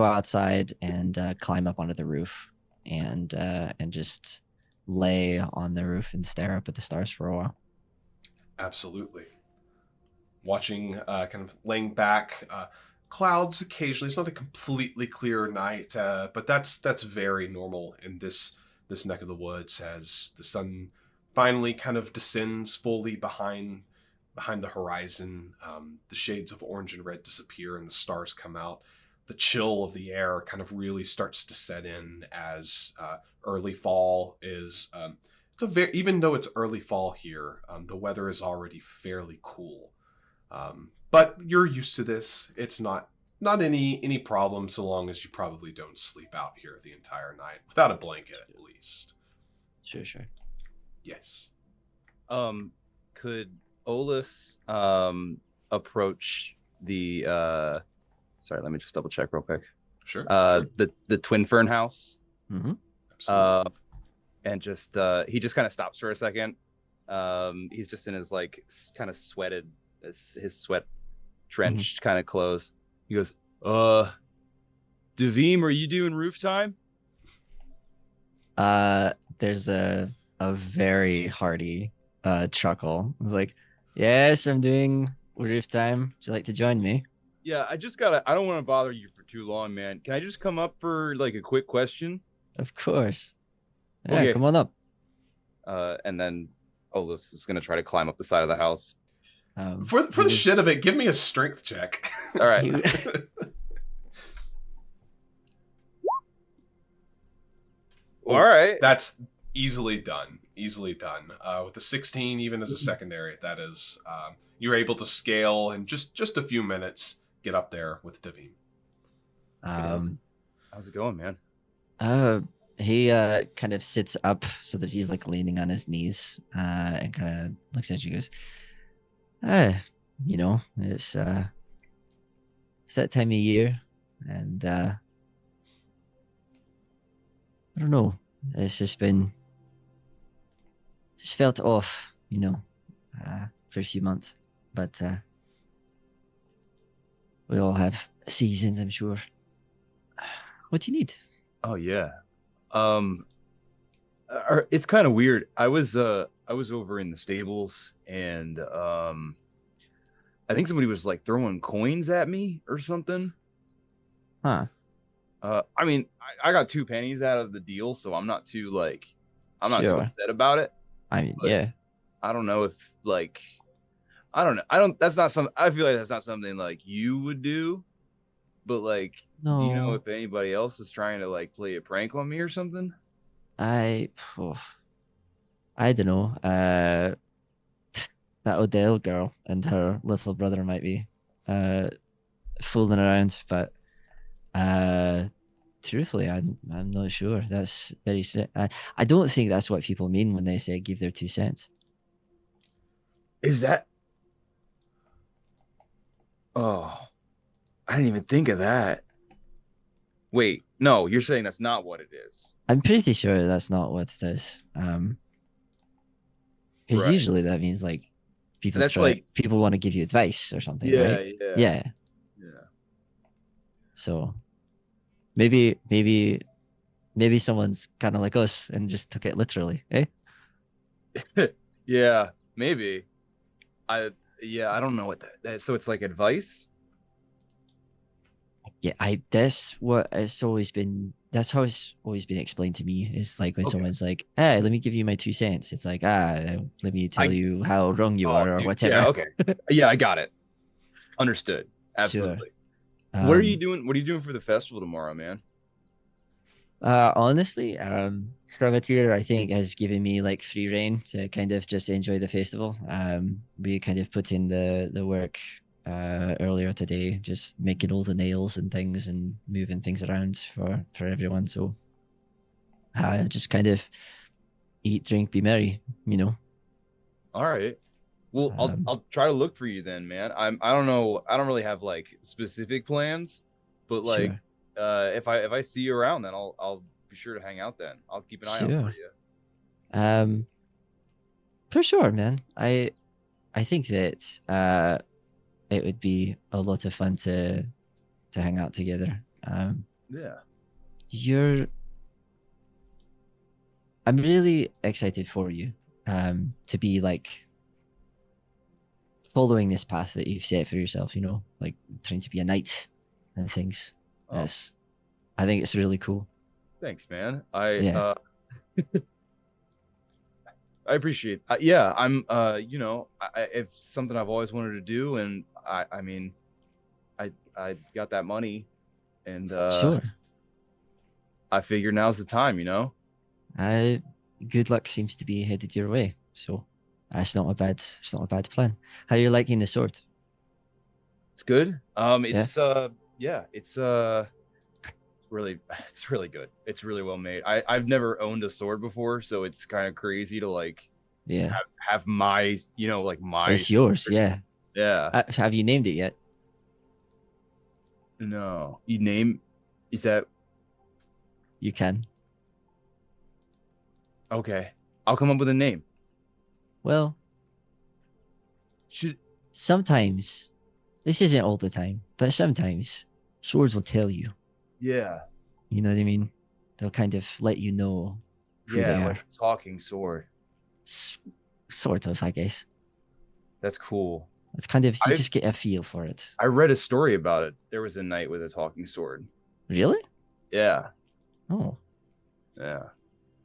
outside and climb up onto the roof and just lay on the roof and stare up at the stars for a while. Absolutely. Watching, kind of laying back, clouds occasionally. It's not a completely clear night, but that's very normal in this neck of the woods as the sun finally kind of descends fully behind the horizon. The shades of orange and red disappear and the stars come out. the chill of the air kind of really starts to set in as early fall is. Even though it's early fall here, the weather is already fairly cool. But you're used to this. It's not any problem so long as you probably don't sleep out here the entire night without a blanket at least. Sure. Yes. Could Olus approach the sorry, let me just double check real quick. Sure. The Twin Fern house. Mm-hmm. Absolutely. And just he just kind of stops for a second. He's just in his like kind of sweated his sweat drenched kind of clothes. He goes, Davim, are you doing roof time? There's a very hearty chuckle. I was like, yes, I'm doing roof time. Would you like to join me? Yeah, I don't want to bother you for too long, man. Can I just come up for like a quick question? Of course. Yeah, Okay. come on up. And then Olus is gonna try to climb up the side of the house. For the shit of it, give me a strength check. All right. All right. That's easily done. With the 16, even as a secondary, that is, you're able to scale in just a few minutes, get up there with Davim. How's it going, man? He kind of sits up so that he's like leaning on his knees and kind of looks at you and goes, it's that time of year, and I don't know, it's just felt off, for a few months, but we all have seasons, I'm sure. What do you need? Oh yeah. It's kind of weird. I was over in the stables, and I think somebody was like throwing coins at me or something. Huh. I mean, I got 2 pennies out of the deal, so I'm not too too Sure. upset about it. I mean, But yeah. I don't know if I don't know. That's not something. I feel like that's not something like you would do. But like, do you know No. if anybody else is trying to like play a prank on me or something? I don't know. That Odell girl and her little brother might be fooling around, but truthfully, I'm not sure. That's very sick. I don't think that's what people mean when they say give their 2 cents. Is that? Oh, I didn't even think of that. Wait, no, you're saying that's not what it is. I'm pretty sure that's not what it is. Because Right. usually that means like people That's like- people want to give you advice or something, right? Yeah. So maybe someone's kind of like us and just took it literally, eh? Yeah, maybe. I don't know what that. So it's like advice. Yeah, that's what it's always been. That's how it's always been explained to me. Is like when Okay. someone's like, "Hey, let me give you my 2 cents." It's like, let me tell you how wrong you are, or Dude, whatever. Yeah, okay. Yeah, I got it. Understood. Absolutely. What are you doing? What are you doing for the festival tomorrow, man? Honestly, Stravatir, I think, has given me like free reign to kind of just enjoy the festival. We kind of put in the work earlier today, just making all the nails and things and moving things around for everyone. So just kind of eat, drink, be merry, All right. Well, I'll try to look for you then, man. I don't know. I don't really have like specific plans, but like Sure. if I see you around, then I'll be sure to hang out. Then I'll keep an eye out for Sure. you. For sure, man. I think that it would be a lot of fun to hang out together. Yeah. I'm really excited for you to be like following this path that you've set for yourself, like trying to be a knight and things. Oh. Yes. I think it's really cool. Thanks, man. Yeah. I appreciate. Yeah, I'm. It's something I've always wanted to do, and I mean, I got that money, And Sure. I figure now's the time, Good luck seems to be headed your way, so it's not a bad plan. How are you liking the sword? It's good. It's really good. It's really well made. I've never owned a sword before, so it's kind of crazy to like Yeah, have my like my it's yours. sword. Yeah. Yeah. Have you named it yet? No. Is that You can. okay? I'll come up with a name. Well, Should sometimes, this isn't all the time, but sometimes swords will tell you. yeah. You know what I mean? They'll kind of let you know who they Yeah, are. like a talking sword. Sort of, I guess. That's cool. It's kind of, you I've- just get a feel for it. I read a story about it. There was a knight with a talking sword. Really? Yeah. Oh, Yeah.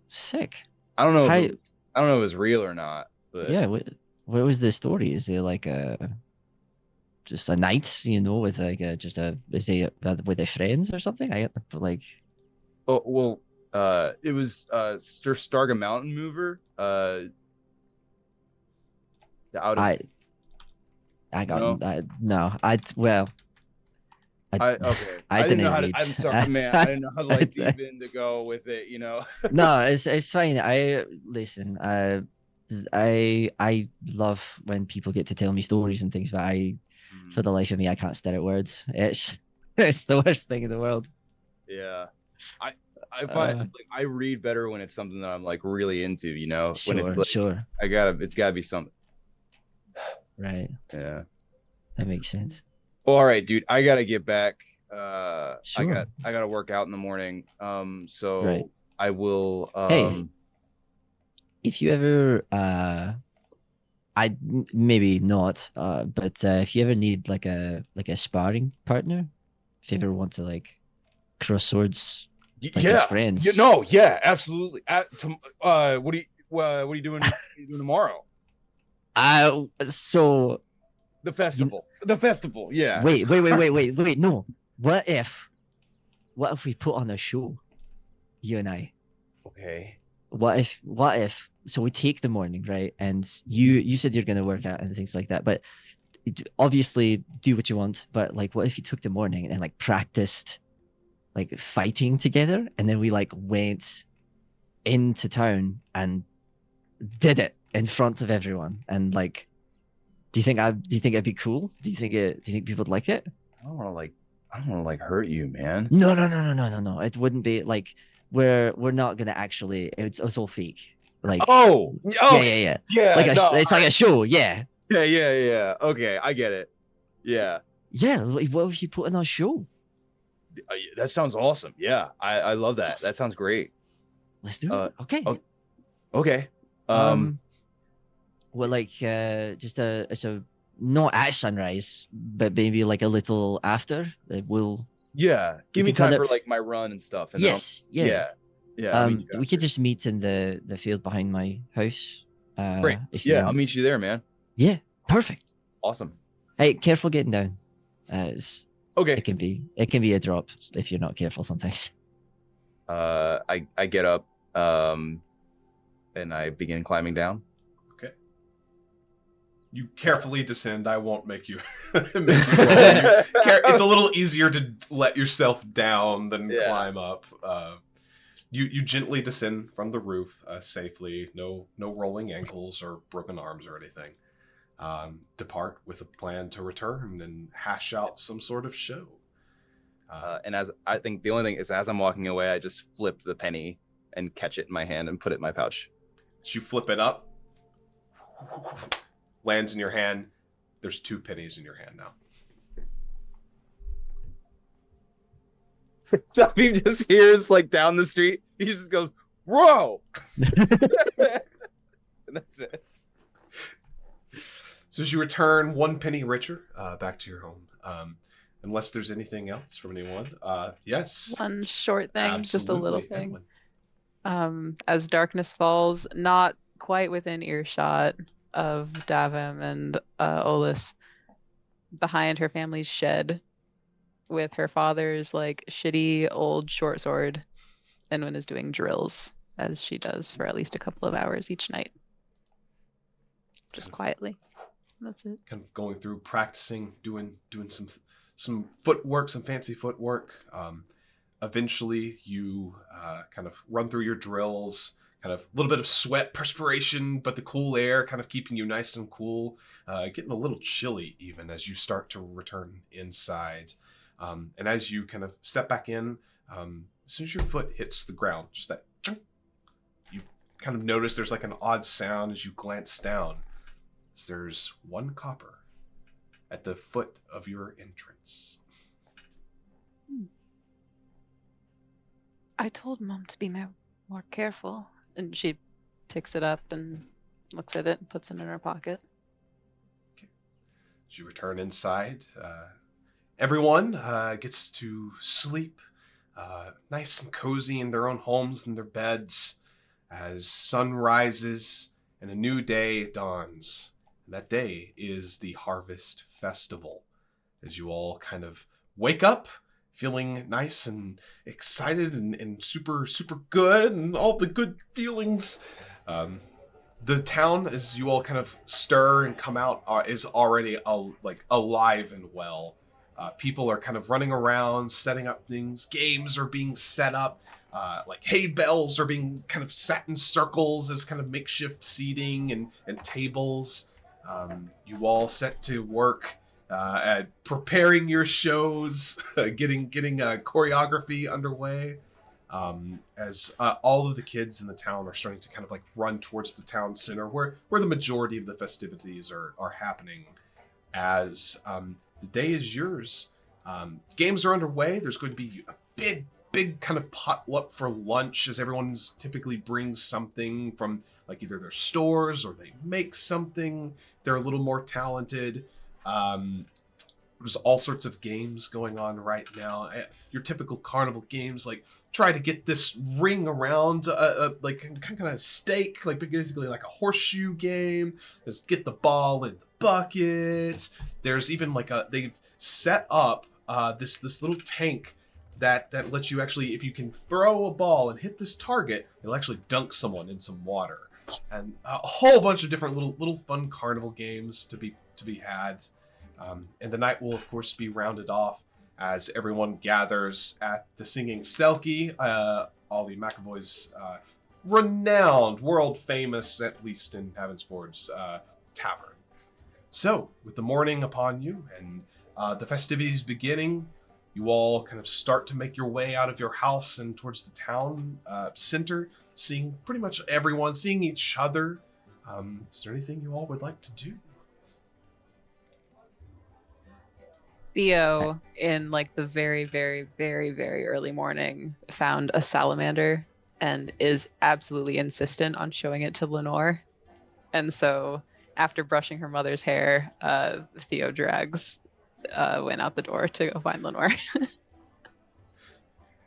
sick. I don't know How- if it was real or not, but Yeah, what was the story? Is it like just a night, with like is they were they friends or something? Like, oh well, it was Sir Starga Mountain Mover. Out of I got No? no. okay. I didn't know didn't how to, read. I'm sorry, man. I didn't know how to like I- deep in to go with it. No, it's fine. I listen. I love when people get to tell me stories and things, but for the life of me, I can't stare at words. It's the worst thing in the world. Yeah. I find like, I read better when it's something that I'm like really into. When it's like Sure. it's gotta be something. Right. Yeah. That makes sense. Well, all right, dude. I gotta get back. Sure. I gotta work out in the morning. So Right. I will. Hey. If you ever maybe not, but if you ever need like a sparring partner, if you ever want to like cross swords like as friends. Yeah, absolutely. What are you doing tomorrow? So The festival. Yeah. wait, no. What if we put on a show? You and I. Okay. What if so we take the morning, right? And you said you're gonna work out and things like that, but obviously do what you want, but like what if you took the morning and like practiced like fighting together, and then we like went into town and did it in front of everyone, and like do you think it'd be cool? Do you think people would like it? I don't want to like hurt you, man. No. It wouldn't be like we're not gonna actually. It's all fake. Like yeah. Like it's like a show. Yeah. Yeah. Okay, I get it. Yeah. Yeah. Like, what if you put on a show? That sounds awesome. Yeah, I love that. That sounds great. Let's do it. Okay. Okay. Well, like just so not at sunrise, but maybe like a little after. We'll Yeah, give we me can time kinda- for like my run and stuff. And yes, yeah. I'll meet you We could after. just meet in the field behind my house. Great. If you Yeah, I'll want. meet you there, man. Yeah, perfect. Awesome. Hey, careful getting down. Okay. It can be a drop if you're not careful sometimes. I get up, and I begin climbing down. Okay. You carefully descend. I won't make you. Make you roll. It's a little easier to let yourself down than Yeah. climb up. You gently descend from the roof safely. No rolling ankles or broken arms or anything. Depart with a plan to return and hash out some sort of show. And as I think the only thing is, as I'm walking away, I just flip the penny and catch it in my hand and put it in my pouch. As you flip it up, lands in your hand. There's 2 pennies in your hand now. He just hears like down the street. He just goes, "Whoa!" And that's it. So as you return 1 penny richer back to your home, unless there's anything else from anyone, yes, One short thing, just a little absolutely, thing. Edwin. As darkness falls, not quite within earshot of Davim and Olus, behind her family's shed, with her father's like shitty old short sword. Enwyn is doing drills as she does for at least a couple of hours each night. Just quietly. That's it. Kind of going through, practicing, doing some footwork, some fancy footwork. Eventually, you kind of run through your drills. Kind of a little bit of sweat, perspiration, but the cool air kind of keeping you nice and cool. Getting a little chilly even as you start to return inside. And as you kind of step back in, as soon as your foot hits the ground, just that chunk, you kind of notice there's like an odd sound as you glance down. There's 1 copper at the foot of your entrance. I told Mom to be more careful. And she picks it up and looks at it and puts it in her pocket. Okay. As you return inside, everyone gets to sleep nice and cozy in their own homes and their beds as sun rises and a new day dawns. And that day is the Harvest Festival. As you all kind of wake up feeling nice and excited and super, super good and all the good feelings. The town, as you all kind of stir and come out, is already alive and well. People are kind of running around, setting up things. Games are being set up. Like hay bales are being kind of set in circles as kind of makeshift seating and tables. You all set to work at preparing your shows, getting choreography underway. As all of the kids in the town are starting to kind of like run towards the town center where the majority of the festivities are happening. As the day is yours, games are underway. There's going to be a big kind of potluck for lunch as everyone's typically brings something from like either their stores or they make something. They're a little more talented. There's all sorts of games going on right now. Your typical carnival games, like try to get this ring around, like kind of stake, like basically like a horseshoe game. Just get the ball in the buckets. There's even like they've set up this little tank that lets you actually, if you can throw a ball and hit this target, it'll actually dunk someone in some water. And a whole bunch of different little fun carnival games to be had. And the night will, of course, be rounded off as everyone gathers at the Singing Selkie, Ollie McAvoy's renowned, world famous, at least in Havensford's tavern. So, with the morning upon you and the festivities beginning, you all kind of start to make your way out of your house and towards the town center, seeing pretty much everyone, seeing each other. Is there anything you all would like to do? Theo, in like the very, very, very, very early morning, found a salamander and is absolutely insistent on showing it to Lenore. And so after brushing her mother's hair, Theo drags went out the door to go find Lenore.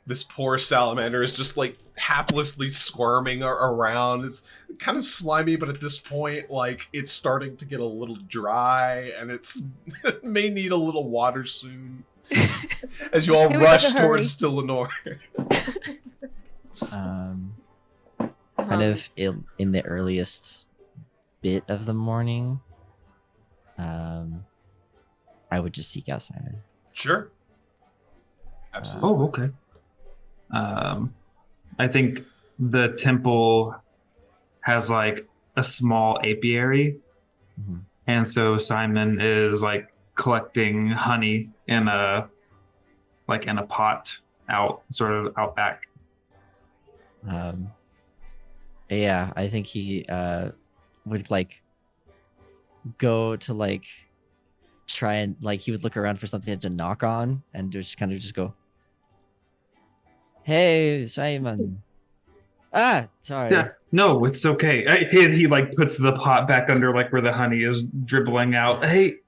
This poor salamander is just like haplessly squirming around. It's kind of slimy, but at this point, like it's starting to get a little dry, and it may need a little water soon. As you all rush towards to Lenore. Kind of in the earliest bit of the morning, I would just seek out Simon. Sure. Absolutely. Oh, okay. I think the temple has like a small apiary, and so Simon is like collecting honey in a pot out back. Yeah, I think he would like go to like try and like he would look around for something to knock on and just kind of just go, "Hey, Simon." Sorry. Yeah, no, it's okay. He like puts the pot back under like where the honey is dribbling out. Hey,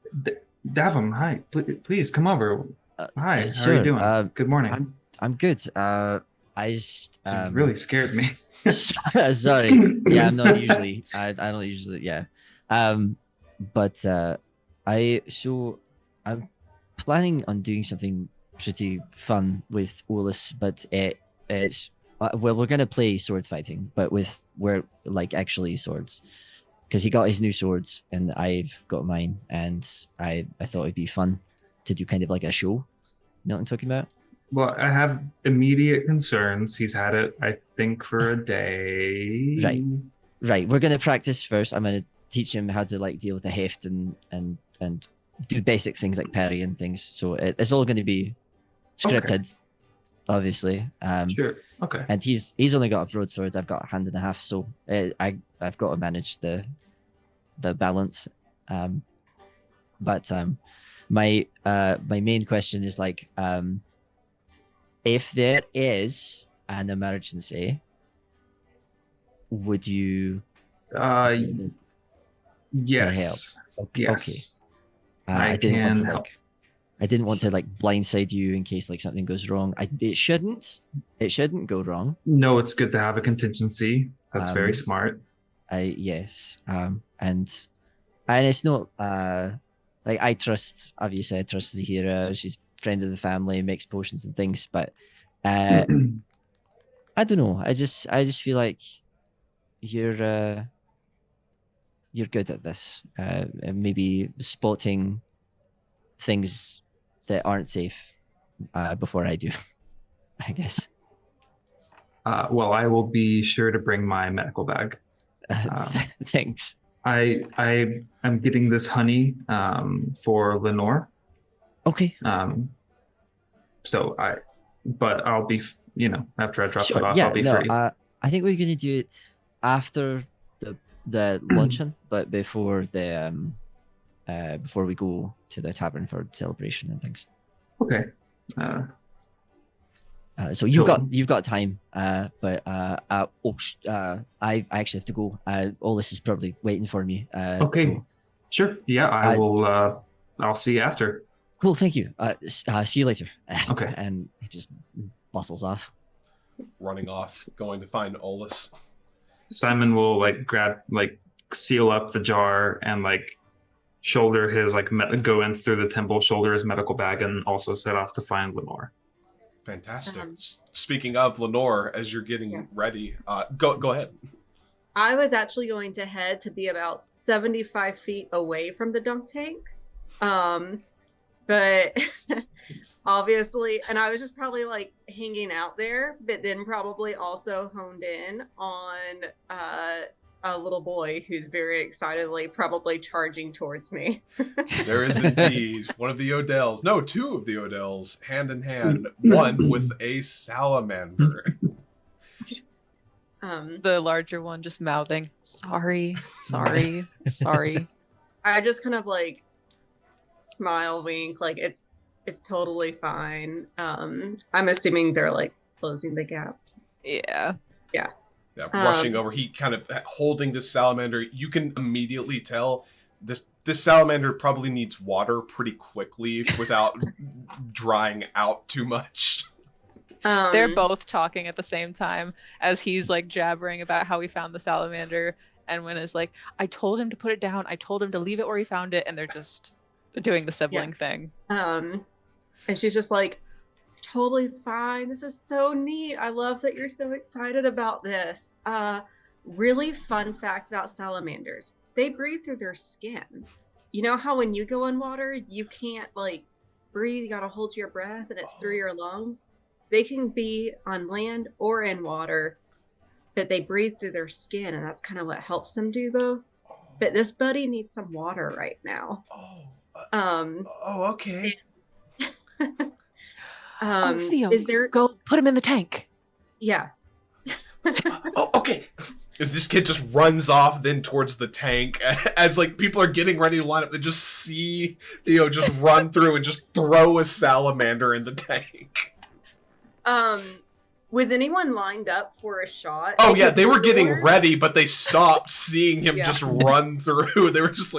Davum, hi. Please come over. Hi, sure. How are you doing? Good morning. I'm good. I just You really scared me. sorry. Yeah, I'm not usually. I don't usually. Yeah. But I'm planning on doing something pretty fun with Olus, but it's well, we're gonna play sword fighting, but we're like actually swords, because he got his new swords and I've got mine, and I thought it'd be fun to do kind of like a show. You know what I'm talking about? Well, I have immediate concerns. He's had it, I think, for a day. Right. We're gonna practice first. I'm gonna teach him how to like deal with the heft and do basic things like parry and things. So it's all gonna be scripted, obviously. Sure. Okay. And he's only got a broadsword. I've got a hand and a half, so I've got to manage the balance. But my main question is like, if there is an emergency, would you? Yes. Okay. Yes. I didn't can want to help. I didn't want to like blindside you in case like something goes wrong. It shouldn't go wrong. No, it's good to have a contingency. That's very smart. Yes. And it's not like I trust Zahira. She's friend of the family, makes potions and things, but I don't know. I just feel like you're good at this. And maybe spotting things that aren't safe before I do, I guess. Well, I will be sure to bring my medical bag. Thanks. I am getting this honey for Lenore. Okay. But I'll be, after I drop it off, yeah, I'll be free. I think we're gonna do it after the luncheon, but before we go to the tavern for celebration and things. Okay. So you've got time, but I actually have to go. All this is probably waiting for me. Okay. So, sure. Yeah, I will. I'll see you after. Cool. Thank you. See you later. Okay. And he just bustles off, running off, going to find Olus. Simon will seal up the jar and shoulder his go in through the temple, shoulder his medical bag, and also set off to find Lenore. Fantastic. Speaking of Lenore, as you're getting ready, go ahead. I was actually going to head to be about 75 feet away from the dunk tank. But obviously, and I was just probably hanging out there, but then probably also honed in on a little boy who's very excitedly probably charging towards me. There is indeed one of the Odells. No, two of the Odells, hand in hand, one with a salamander. The larger one just mouthing, sorry. I just kind of smile, wink, it's totally fine. I'm assuming they're closing the gap. Yeah. Rushing over, he kind of holding this salamander. You can immediately tell this salamander probably needs water pretty quickly without drying out too much. They're both talking at the same time as he's jabbering about how he found the salamander, and Wynn is I told him to put it down, I told him to leave it where he found it, and they're just doing the sibling thing. And she's just totally fine. This is so neat. I love that you're so excited about this. Really fun fact about salamanders. They breathe through their skin. You know how when you go in water, you can't breathe, you gotta hold your breath and it's through your lungs? They can be on land or in water, but they breathe through their skin, and that's kind of what helps them do both. But this buddy needs some water right now. Okay. Theo, is there go put him in the tank? Yeah. Okay. As this kid just runs off then towards the tank, as people are getting ready to line up, they just see Theo just run through and just throw a salamander in the tank. Was anyone lined up for a shot? Oh yeah, they were getting ready, but they stopped seeing him just run through. They were just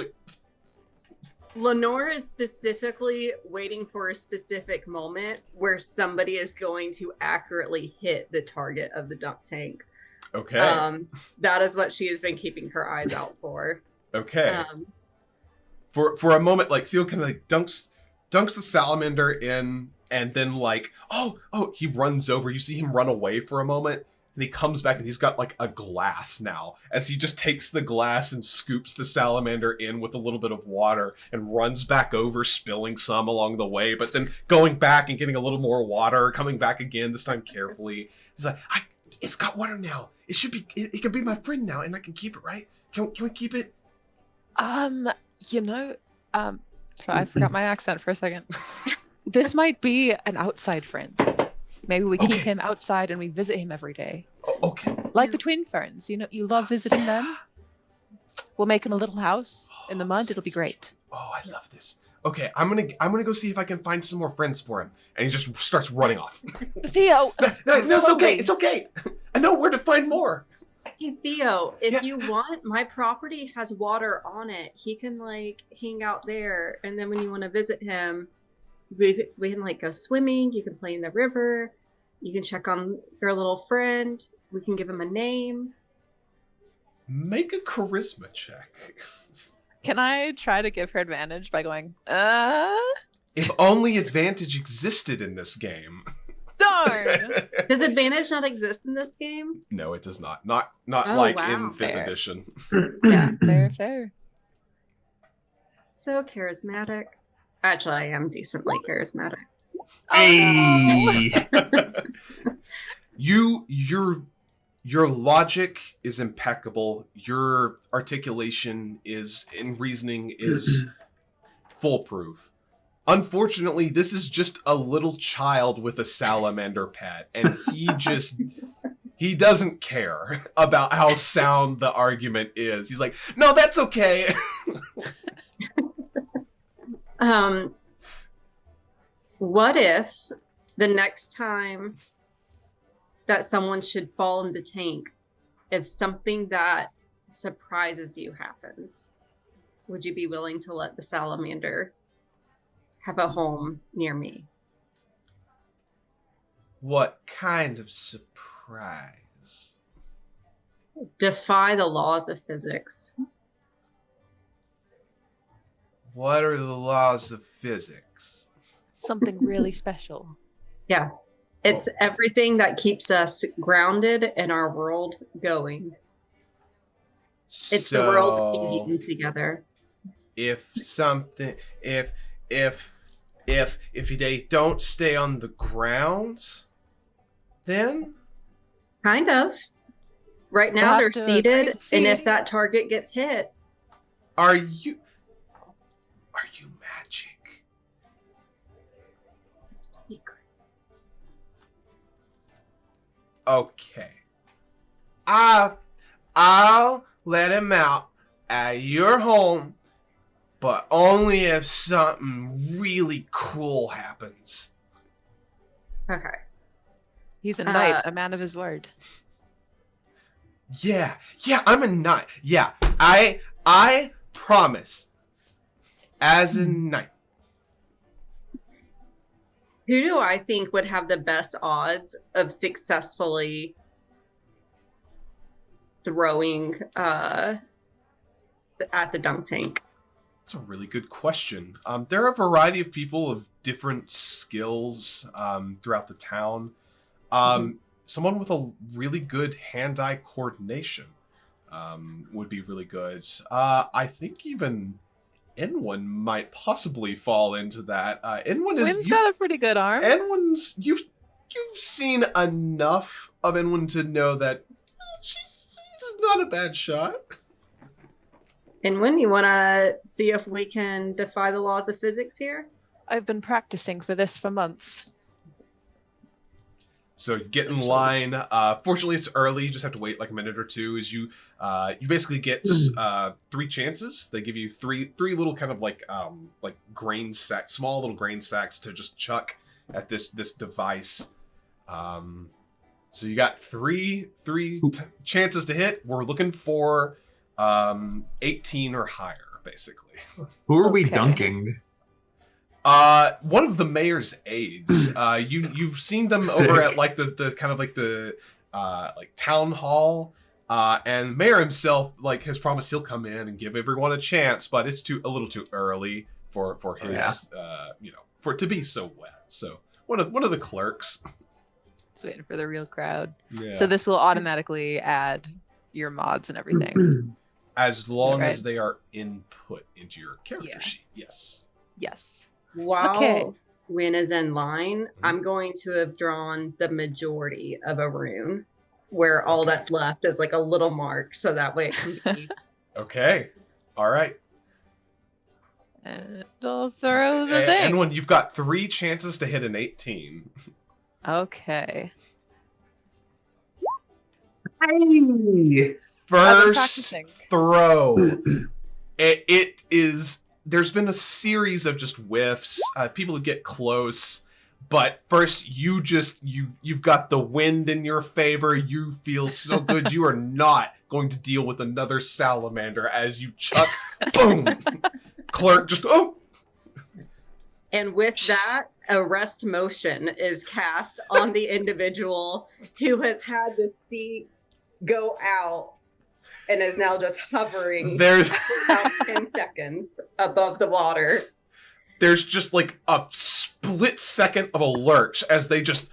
Lenore is specifically waiting for a specific moment where somebody is going to accurately hit the target of the dunk tank. Okay. That is what she has been keeping her eyes out for. Okay. For a moment, Theo kind of dunks the salamander in and then like, oh, he runs over. You see him run away for a moment, and he comes back and he's got like a glass now, as he just takes the glass and scoops the salamander in with a little bit of water and runs back over, spilling some along the way, but then going back and getting a little more water, coming back again, this time carefully. He's like, it's got water now. It should be, it can be my friend now, and I can keep it, right? Can we keep it? I forgot my accent for a second. This might be an outside friend. Maybe we keep him outside and we visit him every day. Okay. Like the twin ferns, you love visiting them. We'll make him a little house in the mud. It'll be great. Oh, I love this. Okay, I'm gonna go see if I can find some more friends for him. And he just starts running off. Theo! No, it's okay. It's okay. I know where to find more. Hey Theo, if you want, my property has water on it. He can like hang out there, and then when you want to visit him, we can like go swimming. You can play in the river. You can check on your little friend. We can give him a name. Make a charisma check. Can I try to give her advantage by going, If only advantage existed in this game. Darn! Does advantage not exist in this game? No, it does not. Not Oh, like wow. in 5th Fair. edition. Yeah. Fair. So charismatic. Actually, I am decently charismatic. Hey. Your logic is impeccable. Your articulation and reasoning is foolproof. Unfortunately, this is just a little child with a salamander pet, and he doesn't care about how sound the argument is. He's like, no, that's okay. What if the next time that someone should fall in the tank, if something that surprises you happens, would you be willing to let the salamander have a home near me? What kind of surprise? Defy the laws of physics. What are the laws of physics? Something really special. Yeah. It's everything that keeps us grounded and our world going. It's the world being eaten together. If they don't stay on the ground, then Kind of. Right We'll now have they're to seated, wait to see. and if that target gets hit, are you magic? it's a secret. Okay. I'll let him out at your home, but only if something really cool happens. Okay. He's a knight, a man of his word. Yeah, I'm a knight. Yeah, I promise. As a knight. Who do I think would have the best odds of successfully throwing at the dunk tank? That's a really good question. There are a variety of people of different skills throughout the town. Someone with a really good hand-eye coordination would be really good. I think even Enwin might possibly fall into that. Wynn's got a pretty good arm. Enwin's you've seen enough of Enwin to know that she's not a bad shot. And when you want to see if we can defy the laws of physics here? I've been practicing for this for months. So get in line. Fortunately, it's early. You just have to wait like a minute or two. As you basically get 3 chances. They give you three little kind of like grain sacks, small little grain sacks to just chuck at this device. So you got three chances to hit. We're looking for 18 or higher, basically. Who are we Okay. dunking? One of the mayor's aides. You've seen them Sick. over at like the kind of like the like town hall. And the mayor himself like has promised he'll come in and give everyone a chance, but it's a little too early for his for it to be so wet. So one of the clerks. Just waiting for the real crowd. Yeah. So this will automatically add your mods and everything. As long Right. as they are input into your character Yeah. sheet, yes. Yes. While Okay. Win is in line, I'm going to have drawn the majority of a rune, where all Okay. that's left is like a little mark, so that way it can be. Okay. All right. And I'll throw the thing. And when you've got 3 chances to hit an 18. Okay. Hey! First practicing. throw. It is. There's been a series of just whiffs. People who get close, but first you've got the wind in your favor. You feel so good. You are not going to deal with another salamander as you chuck. Boom. Clerk just And with that, arrest motion is cast on the individual who has had the seat go out and is now just hovering There's for about 10 seconds above the water. there's just like a split second of a lurch as they just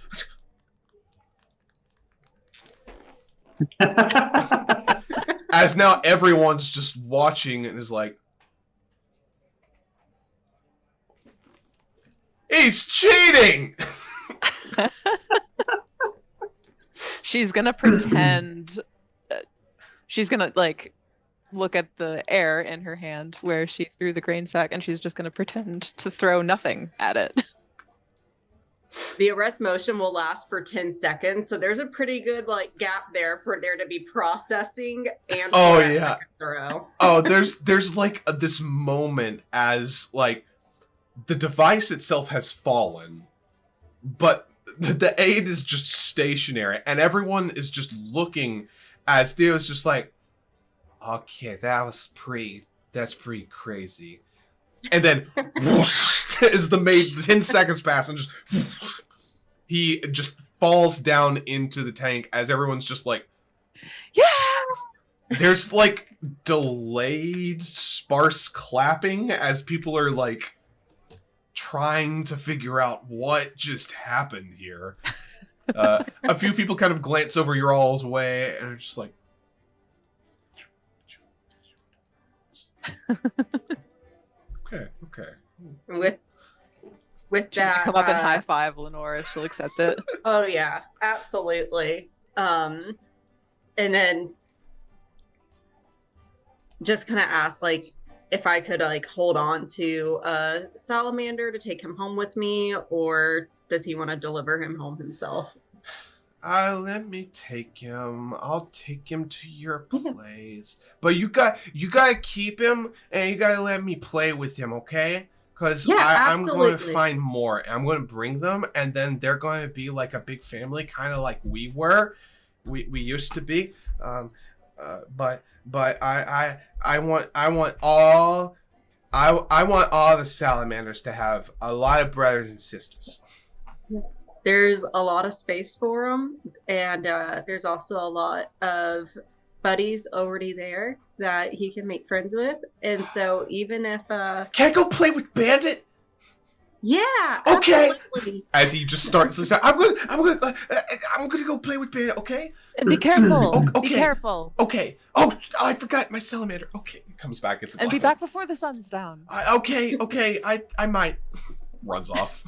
as now everyone's just watching and is like, he's cheating. She's gonna pretend. She's gonna like look at the air in her hand where she threw the grain sack, and she's just gonna pretend to throw nothing at it. The arrest motion will last for 10 seconds, so there's a pretty good like gap there for there to be processing and Oh, for that yeah. second throw. Oh, there's like this moment as like the device itself has fallen, but the aid is just stationary, and everyone is just looking as Theo's just like, okay, that's pretty crazy. And then whoosh, as the 10 seconds pass and just whoosh, he just falls down into the tank as everyone's just like, Yeah. there's like delayed sparse clapping as people are like trying to figure out what just happened here. A few people kind of glance over your all's way and are just like, okay. With She's gonna that, come up and high five Lenore if she'll accept it. oh yeah, absolutely. And then just kind of ask like if I could like hold on to a salamander to take him home with me, or does he want to deliver him home himself? Let me take him. I'll take him to your place. But you gotta keep him, and you gotta let me play with him, okay? Because Yeah, I'm going to absolutely. find more. I'm going to bring them, and then they're going to be like a big family, kind of like we were. We used to be. But I want all the salamanders to have a lot of brothers and sisters. There's a lot of space for him, and there's also a lot of buddies already there that he can make friends with. And so even if Can I go play with Bandit? yeah, Okay. absolutely. As he just starts to say, I'm gonna go play with Bandit, okay? And be careful. Okay. Be careful. Okay. Oh, I forgot my salamander. Okay, he comes back. It's And be back before the sun's down. Okay. I might. Runs off.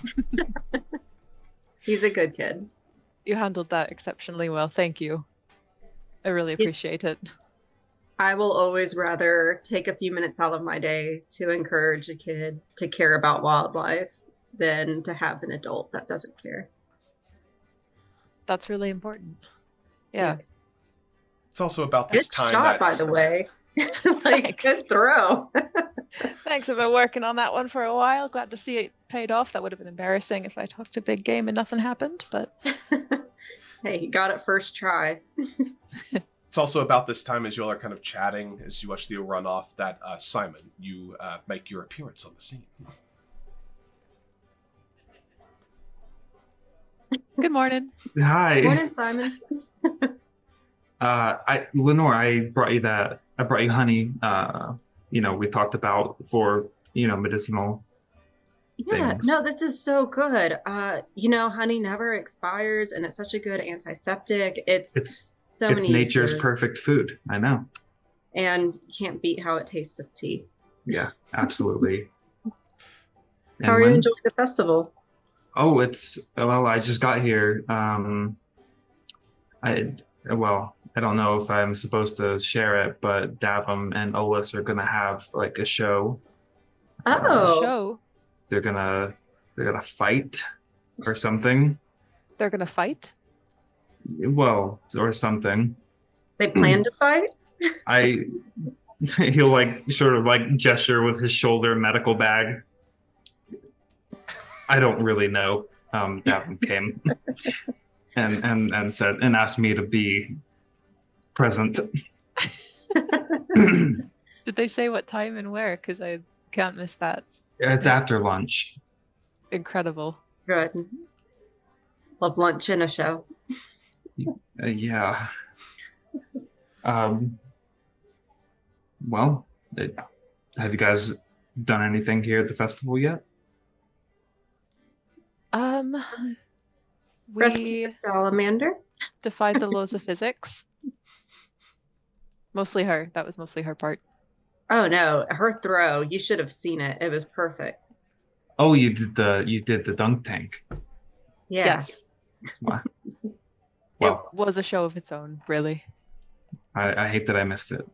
He's a good kid. You handled that exceptionally well. Thank you. I really appreciate it. I will always rather take a few minutes out of my day to encourage a kid to care about wildlife than to have an adult that doesn't care. That's really important. Yeah. It's also about this Good time shot, that. by the way. Like, Thanks. good throw. Thanks. I've been working on that one for a while. Glad to see it paid off. That would have been embarrassing if I talked a big game and nothing happened, but Hey, he got it first try. It's also about this time as you all are kind of chatting as you watch Theo run off that Simon, you make your appearance on the scene. good morning. Hi. Morning, Simon. Lenore, I brought you honey. We talked about for medicinal. Yeah, things. no, this is so good. Honey never expires, and it's such a good antiseptic. It's It's so it's many nature's uses, perfect food. I know. and you can't beat how it tastes of tea. Yeah, absolutely. How are you enjoying the festival? Oh, I just got here. I don't know if I'm supposed to share it, but Davum and Olus are gonna have like a show. Oh, Show. They're gonna fight or something. They're gonna fight. Well, or something. they plan to fight? He'll like sort of like gesture with his shoulder medical bag. I don't really know. Davum came and said and asked me to be present. Did they say what time and where? Because I can't miss that. It's after lunch. Incredible. Good. Love lunch and a show. Yeah. Have you guys done anything here at the festival yet? Rescue We the salamander. defied the laws of physics. Mostly her. That was mostly her part. Oh no, her throw. You should have seen it. It was perfect. Oh, you did the dunk tank. Yeah. Yes. Wow. It Well, was a show of its own, really. I hate that I missed it.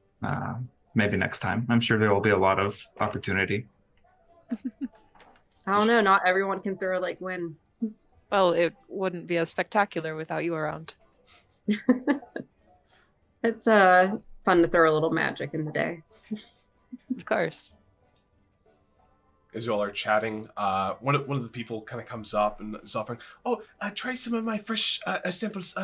Maybe next time. I'm sure there will be a lot of opportunity. I don't know. Not everyone can throw like Win. Well, it wouldn't be as spectacular without you around. It's fun to throw a little magic in the day. Of course. As you all are chatting, one of the people kind of comes up and is offering, try some of my fresh samples.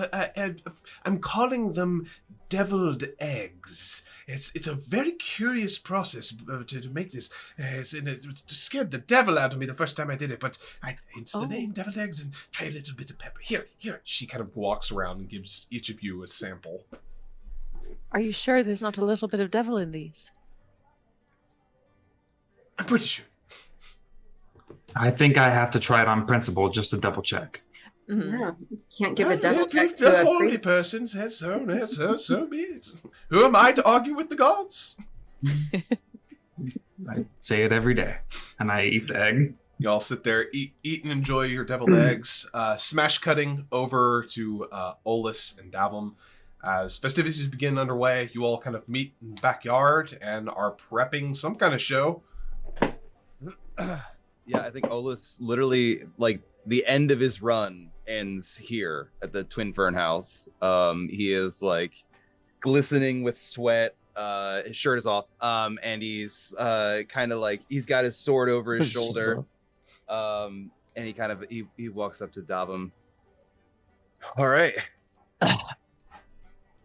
I'm calling them deviled eggs. It's a very curious process to make this. It scared the devil out of me the first time I did it, but hence the name, deviled eggs, and try a little bit of pepper. Here. She kind of walks around and gives each of you a sample. Are you sure there's not a little bit of devil in these? I'm pretty sure. I think I have to try it on principle just to double check. Mhm. Yeah. Can't give a devil If check the to a holy priest. person says so be it. Who am I to argue with the gods? I say it every day, and I eat the egg. You all sit there, eat and enjoy your deviled eggs. Smash cutting over to Olus and Davum. As festivities begin underway, you all kind of meet in the backyard and are prepping some kind of show. Yeah, I think Olus literally, like, the end of his run ends here at the Twin Fern house. He is, like, glistening with sweat. His shirt is off. And he's kind of like, he's got his sword over his shoulder. And he kind of, he walks up to Davum. All right.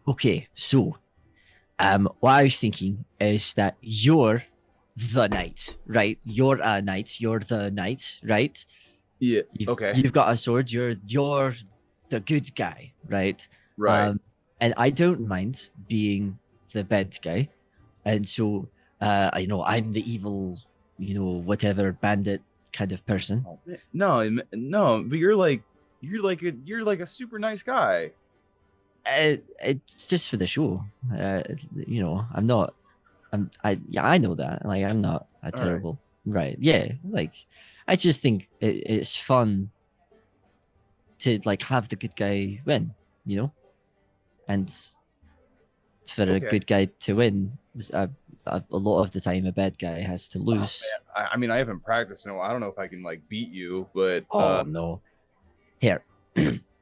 Okay, so what I was thinking is that you're the knight, right? You're a knight. You're the knight, right? Yeah. Okay. You've got a sword. You're the good guy, right? Right. And I don't mind being the bad guy, and so I'm the evil, whatever bandit kind of person. No, but you're like a super nice guy. It's just for the show. I know that. Like, I'm not a terrible, right? Yeah, like, I just think it's fun to like have the good guy win, and for a good guy to win, a lot of the time a bad guy has to lose. Oh, I mean, I haven't practiced in a while. I don't know if I can like beat you, but No. Here.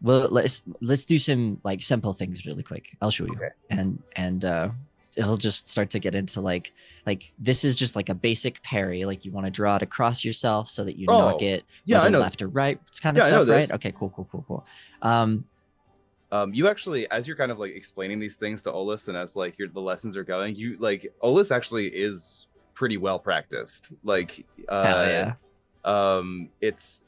Well, let's do some like simple things really quick. I'll show you. Okay. And he'll just start to get into like this is just like a basic parry. Like, you want to draw it across yourself so that you knock it I know. left or right. It's kind of I know stuff, right? this. Okay, cool. You actually, as you're kind of like explaining these things to Olus, and as like the lessons are going, you like Olus actually is pretty well practiced. Like, hell yeah. It's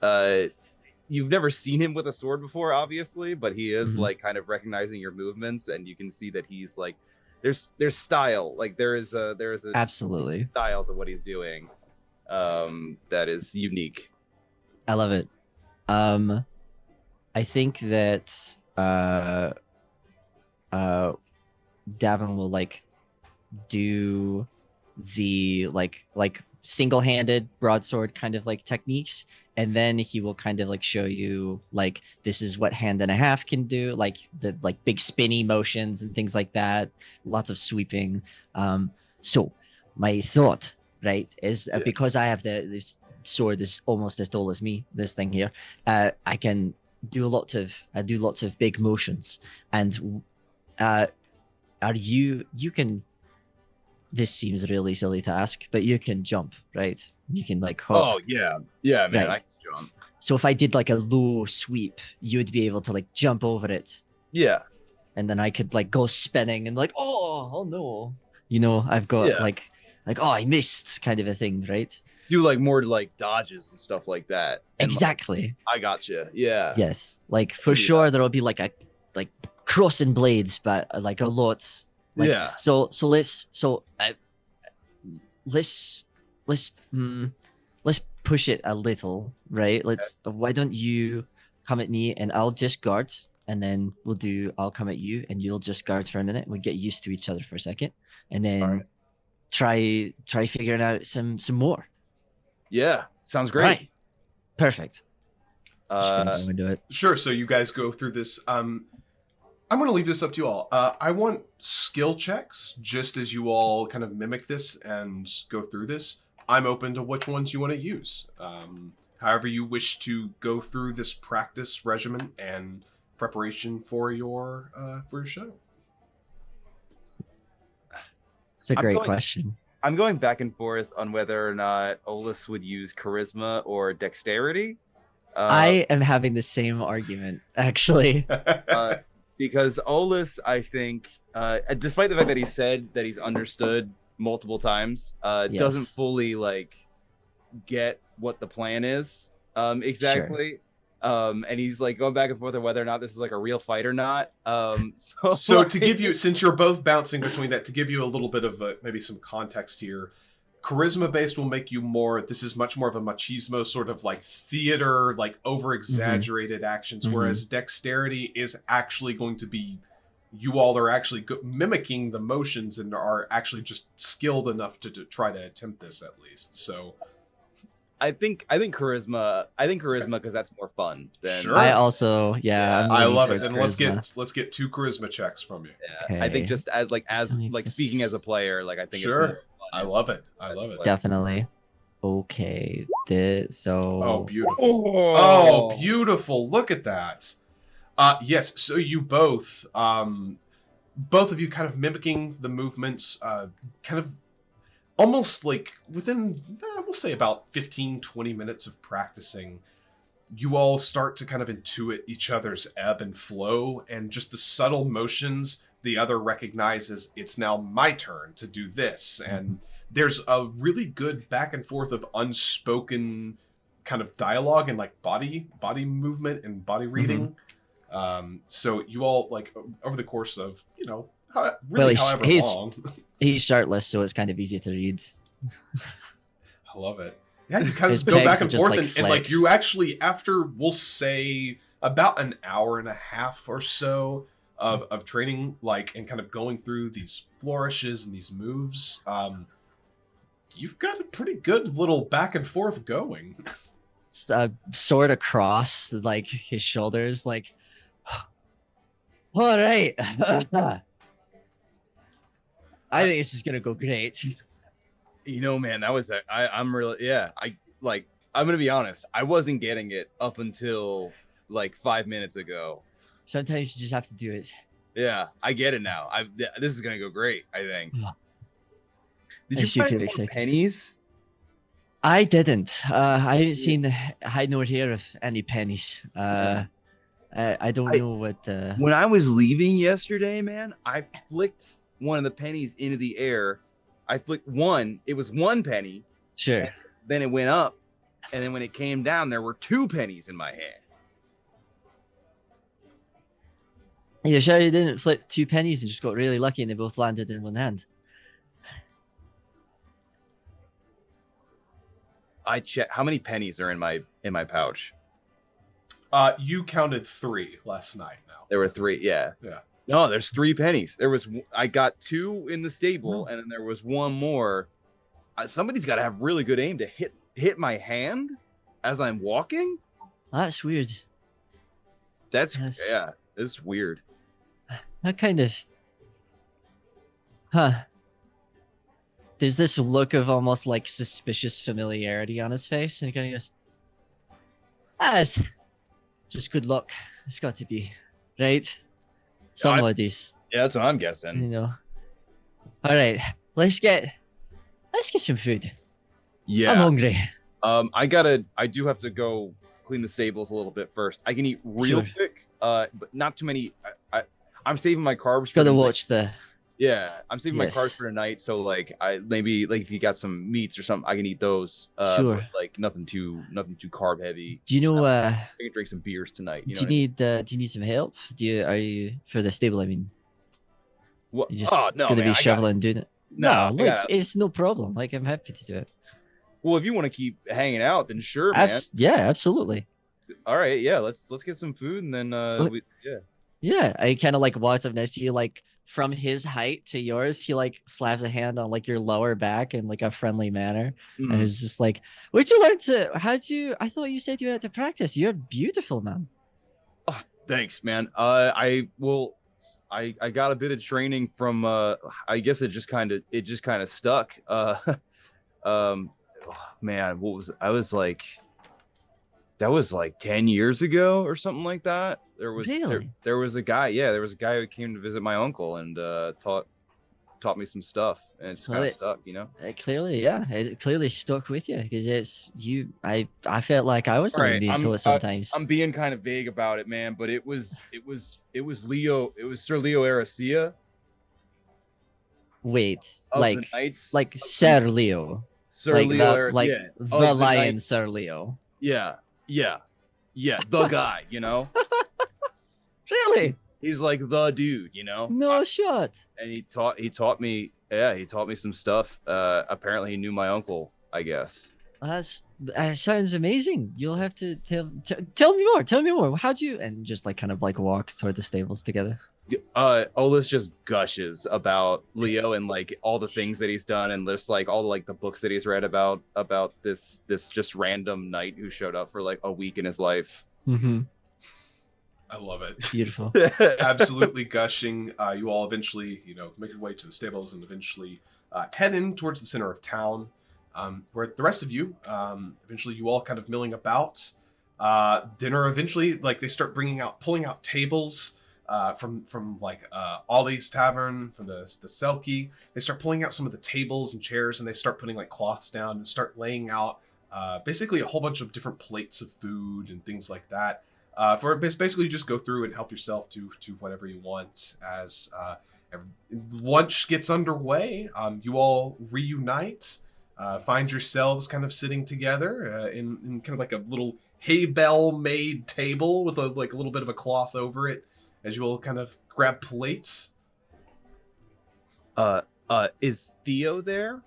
you've never seen him with a sword before, obviously, but he is like kind of recognizing your movements, and you can see that he's like, there's style. Like there is a Absolutely style to what he's doing, that is unique. I love it. I think that Davin will like do the like single-handed broadsword kind of like techniques, and then he will kind of like show you like this is what hand and a half can do, like the like big spinny motions and things like that, lots of sweeping. So my thought, right, is because I have this sword is almost as tall as me, this thing here, I can do lots of big motions, and you can, this seems really silly to ask, but you can jump, right? You can like hop. Oh yeah, man, Right. I can jump. So if I did like a low sweep, you would be able to like jump over it, Yeah, and then I could like go spinning and like, oh no, you know, I've got Yeah. like oh, I missed kind of a thing, right? do like more like dodges and stuff like that. And, like, Exactly. I gotcha. Yeah. Yes. Like for do sure there'll be like crossing blades, but like a lot. Like, Yeah. So let's push it a little, right? Why don't you come at me and I'll just guard, and then I'll come at you and you'll just guard for a minute. We'll get used to each other for a second, and then Alright. try figuring out some more. Yeah. Sounds great. Right. Perfect. Just gonna Uh, go into it. Sure. So you guys go through this. I'm going to leave this up to you all. I want skill checks, just as you all kind of mimic this and go through this. I'm open to which ones you want to use. However you wish to go through this practice regimen and preparation for your show. It's a I'm great going- question. I'm going back and forth on whether or not Olus would use charisma or dexterity. I am having the same argument, actually. Because Olus, I think, despite the fact that he said that he's understood multiple times, doesn't Yes. fully like get what the plan is exactly. And he's like going back and forth on whether or not this is like a real fight or not. So to give you, since you're both bouncing between that, to give you a little bit of maybe some context here, charisma based will make you more, this is much more of a machismo sort of like theater, like over exaggerated actions, whereas dexterity is actually going to be, you all are actually mimicking the motions and are actually just skilled enough to try to attempt this at least. So I think charisma. I think charisma because that's more fun. Than, Sure. I also, I'm I leaning love it. towards And charisma. let's get 2 charisma checks from you. Yeah, I think Okay. just as Tell me if speaking this- as a player, like I think Sure. it's more fun. I love it. I love it. Definitely. Okay. Oh, beautiful. Oh, Oh, beautiful. Look at that. Yes, so you both of you kind of mimicking the movements, kind of almost like within, we'll say about 15, 20 minutes of practicing, you all start to kind of intuit each other's ebb and flow, and just the subtle motions the other recognizes it's now my turn to do this. And there's a really good back and forth of unspoken kind of dialogue and like body movement and body reading. So you all, like, over the course of, however he's- long. He's shirtless, so it's kind of easy to read. I love it. Yeah, you kind His of go pegs back are and just, forth, like, and like flex. you actually, after we'll say about an hour and a half or so of training, like, and kind of going through these flourishes and these moves, you've got a pretty good little back and forth going. Sword across like his shoulders, like, all right. I think this is gonna go great. Man, that was I'm really I'm gonna be honest. I wasn't getting it up until like 5 minutes ago. Sometimes you just have to do it. Yeah, I get it now. This is gonna go great. I think. Yeah. Did Makes you you find feel more excited. pennies? I didn't. I haven't seen hide nor hair of any pennies. I don't know what. When I was leaving yesterday, man, I flicked one of the pennies into the air. I flicked one. It was 1 penny. Sure. Then it went up, and then when it came down, there were 2 pennies in my hand. You sure you didn't flip 2 pennies and just got really lucky and they both landed in one hand? I check how many pennies are in my pouch. You counted 3 last night. Now There were 3. Yeah. Yeah. No, there's 3 pennies. I got 2 in the stable, and then there was 1 more. Somebody's got to have really good aim to hit my hand as I'm walking. That's weird. That's Yes. yeah. It's weird. That kind of, huh? There's this look of almost like suspicious familiarity on his face, and he kind of goes, it's just good luck. It's got to be, right? Somebody's, Yeah, that's what I'm you guessing. know. All right, let's get some food. Yeah. I'm hungry. I do have to go clean the stables a little bit first. I can eat real Sure. quick, but not too many. I'm saving my carbs for Gotta tonight. watch the. Yeah, I'm saving my Yes. carbs for tonight. So like, maybe like if you got some meats or something, I can eat those. Sure. But, like nothing too carb heavy. Do you know? I can drink some beers tonight. You know Do you need some help? Are you for the stable? I mean, what? you just Oh no, gonna man, be shoveling, doing it. No, I look, got- it's no problem. Like I'm happy to do it. Well, if you want to keep hanging out, then sure, man. Yeah, absolutely. All right, yeah, let's get some food and then yeah. Yeah, I kind of like walks up next to you, like from his height to yours. He like slaps a hand on like your lower back in like a friendly manner, and Mhm. it's just like, "Where'd you learn to? I thought you said you had to practice. You're beautiful, man." Thanks, man. I got a bit of training from I guess it just kind of stuck. Man, that was like 10 years ago or something like that. There was Really? there was a guy who came to visit my uncle and taught me some stuff, and it just Well, kind of it- stuck, you know. It clearly stuck with you because it's you. I felt like I was the one Alright, being taught sometimes. I'm being kind of vague about it, man, but it was Sir Leo Aracea Wait, of like the Knights, like Sir Leo, Sir like Leo the, like yeah, the of the lion, Knights. Sir Leo. Yeah, the guy, you know. Really? He's like the dude, you know. No shot. And he taught me some stuff. Apparently he knew my uncle, I guess. That sounds amazing. You'll have to tell me more. Tell me more. How'd you and just like kind of like walk toward the stables together? Olus just gushes about Leo and like all the things that he's done, and there's like all like the books that he's read about this just random knight who showed up for like a week in his life. Mm-hmm. I love it. Beautiful. Absolutely gushing. You all eventually, make your way to the stables and eventually head in towards the center of town, where the rest of you, eventually you all kind of milling about. Dinner eventually, like they start pulling out tables from like Ollie's Tavern, from the Selkie. They start pulling out some of the tables and chairs, and they start putting like cloths down and start laying out basically a whole bunch of different plates of food and things like that. For basically you just go through and help yourself to whatever you want. As lunch gets underway, you all reunite, find yourselves kind of sitting together in kind of like a little hay bell made table with a little bit of a cloth over it, as you all kind of grab plates. Is Theo there?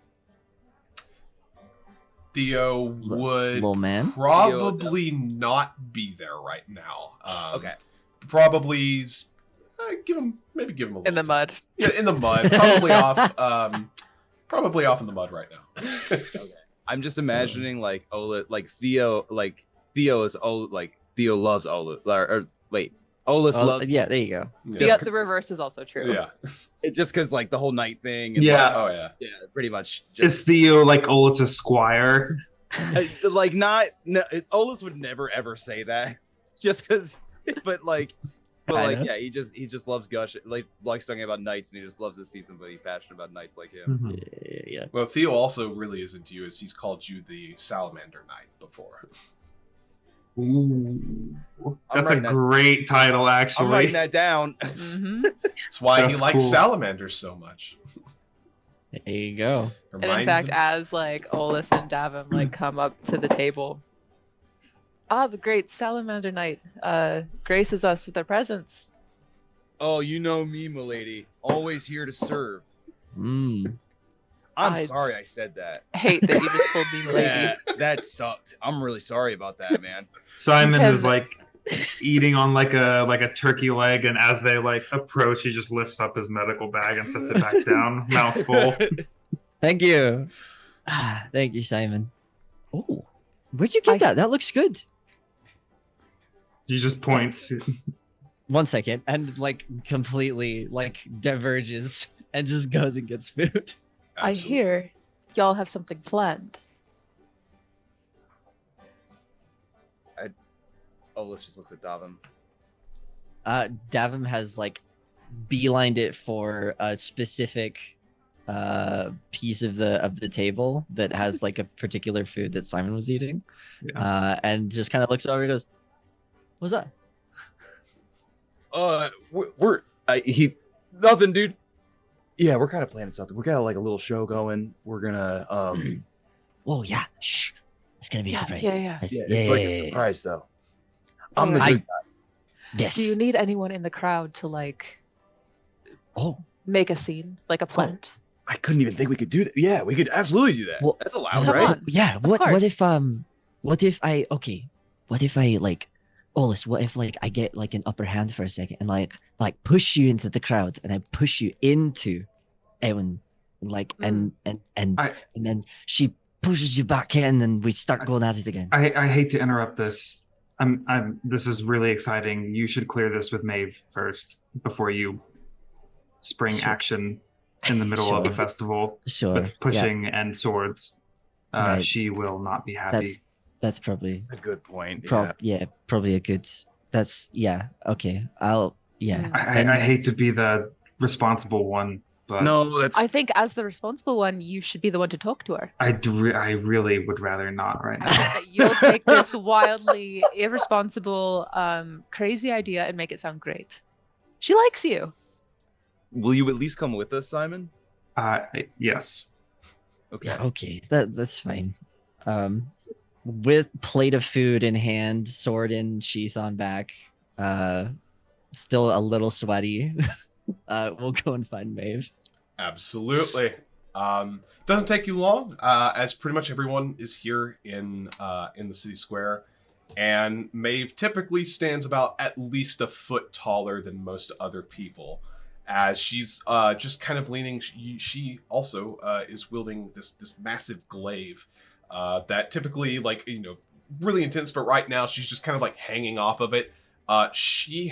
Theo would little man? probably not be there right now. Okay. Probably give him a little In the time. mud. Yeah, in the mud. Probably off. Probably off in the mud right now. I'm just imagining like Ola, Theo is Ola, Theo loves Ola, or wait, Olus loves. Yeah, there you go. Yeah, the reverse is also true. Yeah. It just because like the whole night thing. And, Yeah. Oh yeah. yeah, pretty much. Is Theo like Olus's squire? Olus would never ever say that, just because. But Kinda. yeah, he just loves gush, likes talking about knights, and he just loves to see somebody passionate about knights like him. Yeah. Well, Theo also really is into you, as he's called you the Salamander Knight before. Ooh. I'm That's a writing that- great title, I'm actually. writing that down. hmm That's why he That's likes cool. salamanders so much. There you go. And in Reminds fact, him- as like Olus and Davim like come up to the table, the great Salamander Knight graces us with their presence. Oh, you know me, milady. Always here to serve. I'm sorry I said that. Hate that you just called me lady. That sucked. I'm really sorry about that, man. Simon is Can- like eating on like a turkey leg, and as they like approach, he just lifts up his medical bag and sets it back down, mouth full. Thank you. Thank you, Simon. Oh, where'd you get that? That looks good. He just points. 1 second, and like completely like diverges and just goes and gets food. I hear y'all have something planned. Let's just look at Davin. Davim has like beelined it for a specific piece of the table that has like a particular food that Simon was eating, and just kind of looks over and goes, "What's that?" Nothing, dude. Yeah, we're kind of planning something. We got like a little show going. We're gonna Oh yeah, shh. It's gonna be a surprise. Yeah. it's like a surprise though. I'm the Alright. good guy. Yes. Do you need anyone in the crowd to like Oh, make a scene, like a plant? I couldn't even think we could do that. Yeah, we could absolutely do that. Well, That's allowed, Come right? on. yeah. What course. if I like Ollis, what if like I get like an upper hand for a second and like push you into the crowd and I push you into Ewan, like and then she pushes you back in and we start going at it again. I hate to interrupt this. This is really exciting. You should clear this with Maeve first before you spring Sure. action in the middle of a Sure. festival Sure. with pushing and swords. Right. She will not be happy. That's probably A good point. probably a good. That's okay. I'll I hate to be the responsible one, but No, that's I think as the responsible one, you should be the one to talk to her. I really would rather not right now. You'll take this wildly irresponsible, crazy idea and make it sound great. She likes you. Will you at least come with us, Simon? Yes. Okay. Yeah, okay. That's fine. With plate of food in hand, sword in sheath on back, still a little sweaty. We'll go and find Maeve. Absolutely. Doesn't take you long, as pretty much everyone is here in the city square, and Maeve typically stands about at least a foot taller than most other people, as she's just kind of leaning. She also is wielding this massive glaive that typically, like, really intense, but right now she's just kind of like hanging off of it. She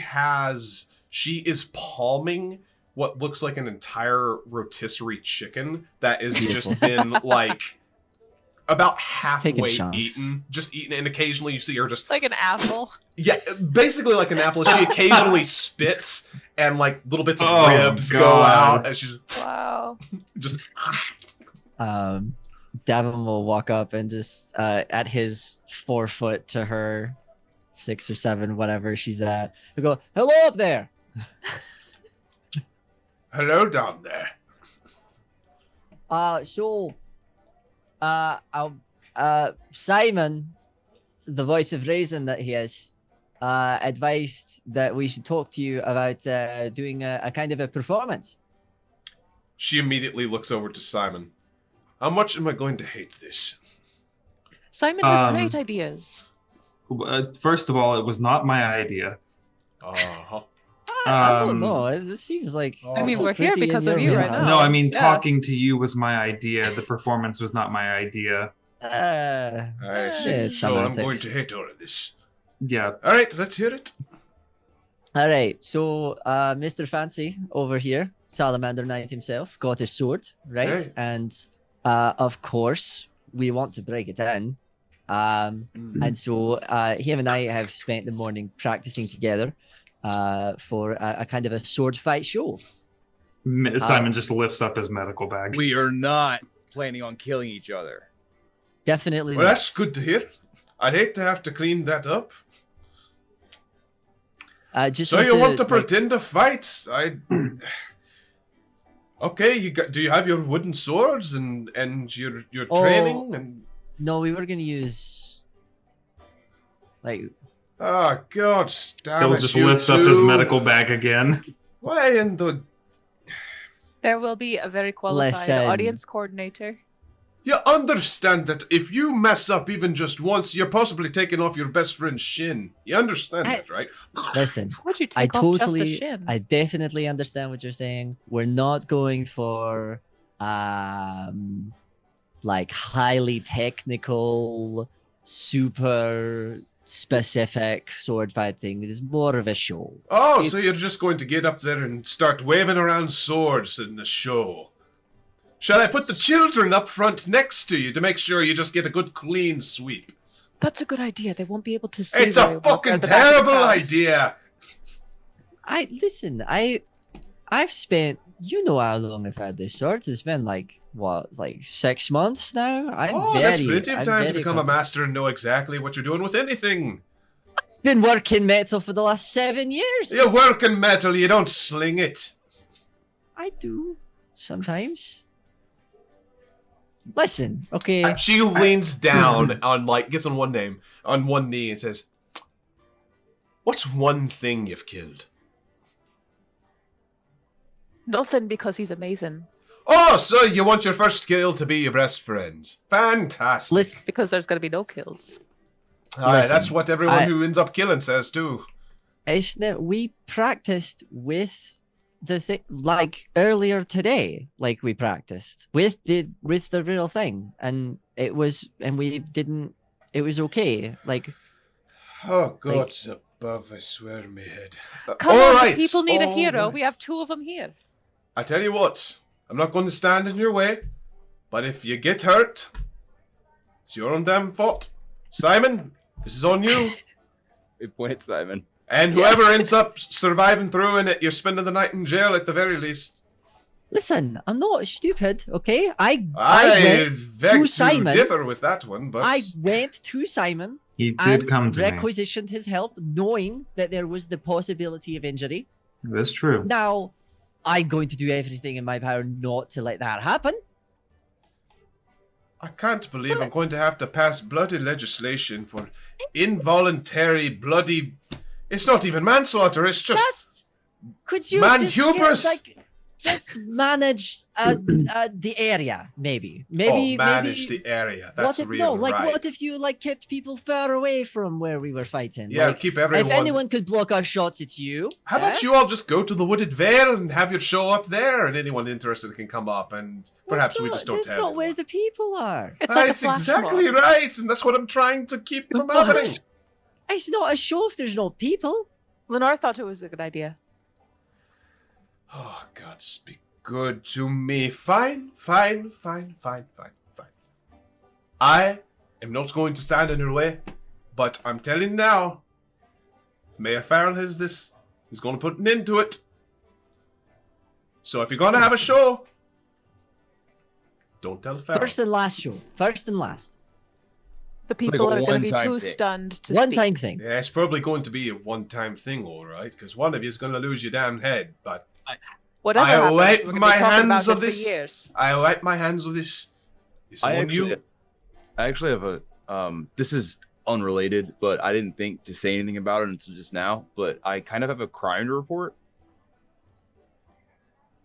is palming what looks like an entire rotisserie chicken that has just been like about halfway eaten, and occasionally you see her just Like an apple. yeah, basically like an apple. She occasionally spits and like little bits of Oh, ribs go God. out, and she's Wow. just Davin will walk up and just at his 4 foot to her 6 or 7, whatever she's at, he'll go, "Hello up there." hello down there. Simon, the voice of reason that he is, advised that we should talk to you about doing a kind of a performance. She immediately looks over to Simon. How much am I going to hate this? Simon has great ideas. First of all, it was not my idea. Uh-huh. I don't know. It seems like I mean, this we're is here pretty in because of your you right wheelhouse. No, I mean yeah. talking to you was my idea. The performance was not my idea. I see. it's So I'm semantics. going to hate all of this. Yeah. All right, let's hear it. All right, so Mr. Fancy over here, Salamander Knight himself, got his sword, right? Hey. And of course, we want to break it in. And so him and I have spent the morning practicing together for a kind of a sword fight show. Simon just lifts up his medical bag. We are not planning on killing each other. Definitely. Well, not. that's good to hear. I'd hate to have to clean that up. Just So you want to like- pretend to fight? Okay, do you have your wooden swords and your training and? No, we were gonna use like Oh God, damn He'll it! just you lifts up his two. medical bag again. Why in the? There will be a very qualified Listen. audience coordinator. You understand that if you mess up even just once, you're possibly taking off your best friend's shin. You understand that, right? Listen, How would you I take off just a totally, shin? I definitely understand what you're saying. We're not going for, like highly technical, super specific sword fight thing. It's more of a show. Oh, so you're just going to get up there and start waving around swords in the show. Shall I put the children up front next to you to make sure you just get a good clean sweep? That's a good idea. They won't be able to see. It's very a well fucking at the back of the terrible crowd. idea! I've spent, you know how long I've had this sword. It's been like, what, like 6 months now? There's plenty of time to become a master and know exactly what you're doing with anything. Been working metal for the last 7 years. You work in metal, you don't sling it. I do, sometimes. Listen, okay. She leans down on gets on one knee and says, "What's one thing you've killed?" Nothing, because he's amazing. Oh, so you want your first kill to be your best friend? Fantastic. Listen, Because there's going to be no kills. All right, that's listen, what everyone who ends up killing says too. we practiced with the thing, like earlier today, like we practiced with the real thing, and it was okay. Like, Oh, God's above, I swear me head. Come all on, right, the people need a all hero. right. We have 2 of them here. I tell you what, I'm not going to stand in your way, but if you get hurt, it's your own damn fault. Simon, this is on you. We point at Simon. And whoever ends up surviving through it, you're spending the night in jail at the very least. listen, I'm not stupid, okay? I I went beg to to Simon. differ with that one, but I went to Simon He did and come to me. requisitioned his help, knowing that there was the possibility of injury. That's true. Now, I'm going to do everything in my power not to let that happen. I can't believe I'm going to have to pass bloody legislation for involuntary bloody... It's not even manslaughter, it's just... Could you Man just, hubris! just manage the area, maybe? Maybe manage maybe, the area. That's what if, real right. what if you kept people far away from where we were fighting? Yeah, Like, keep everyone... if anyone could block our shots, it's you. How about you all just go to the Wooded Vale and have your show up there, and anyone interested can come up, and perhaps we just don't That's tell not anyone. where the people are. It's like a That's flash exactly mob. right, and that's what I'm trying to keep from What? happening. It's not a show if there's no people. Lenore thought it was a good idea. Oh, God, speak good to me. Fine. I am not going to stand in your way, but I'm telling you now, Mayor Farrell has this. He's going to put an end to it. So if you're going to have a show, don't tell Farrell. First and last show. First and last. The people a are going to be one-time too thing. stunned to One speak. time thing. Yeah, it's probably going to be a one-time thing, all right, because one of you is going to lose your damn head, but Whatever I happens, wipe we're gonna my be talking about hands of it for this. years. I wipe my hands of this. It's I on you. actually have a this is unrelated, but I didn't think to say anything about it until just now. But I kind of have a crime to report.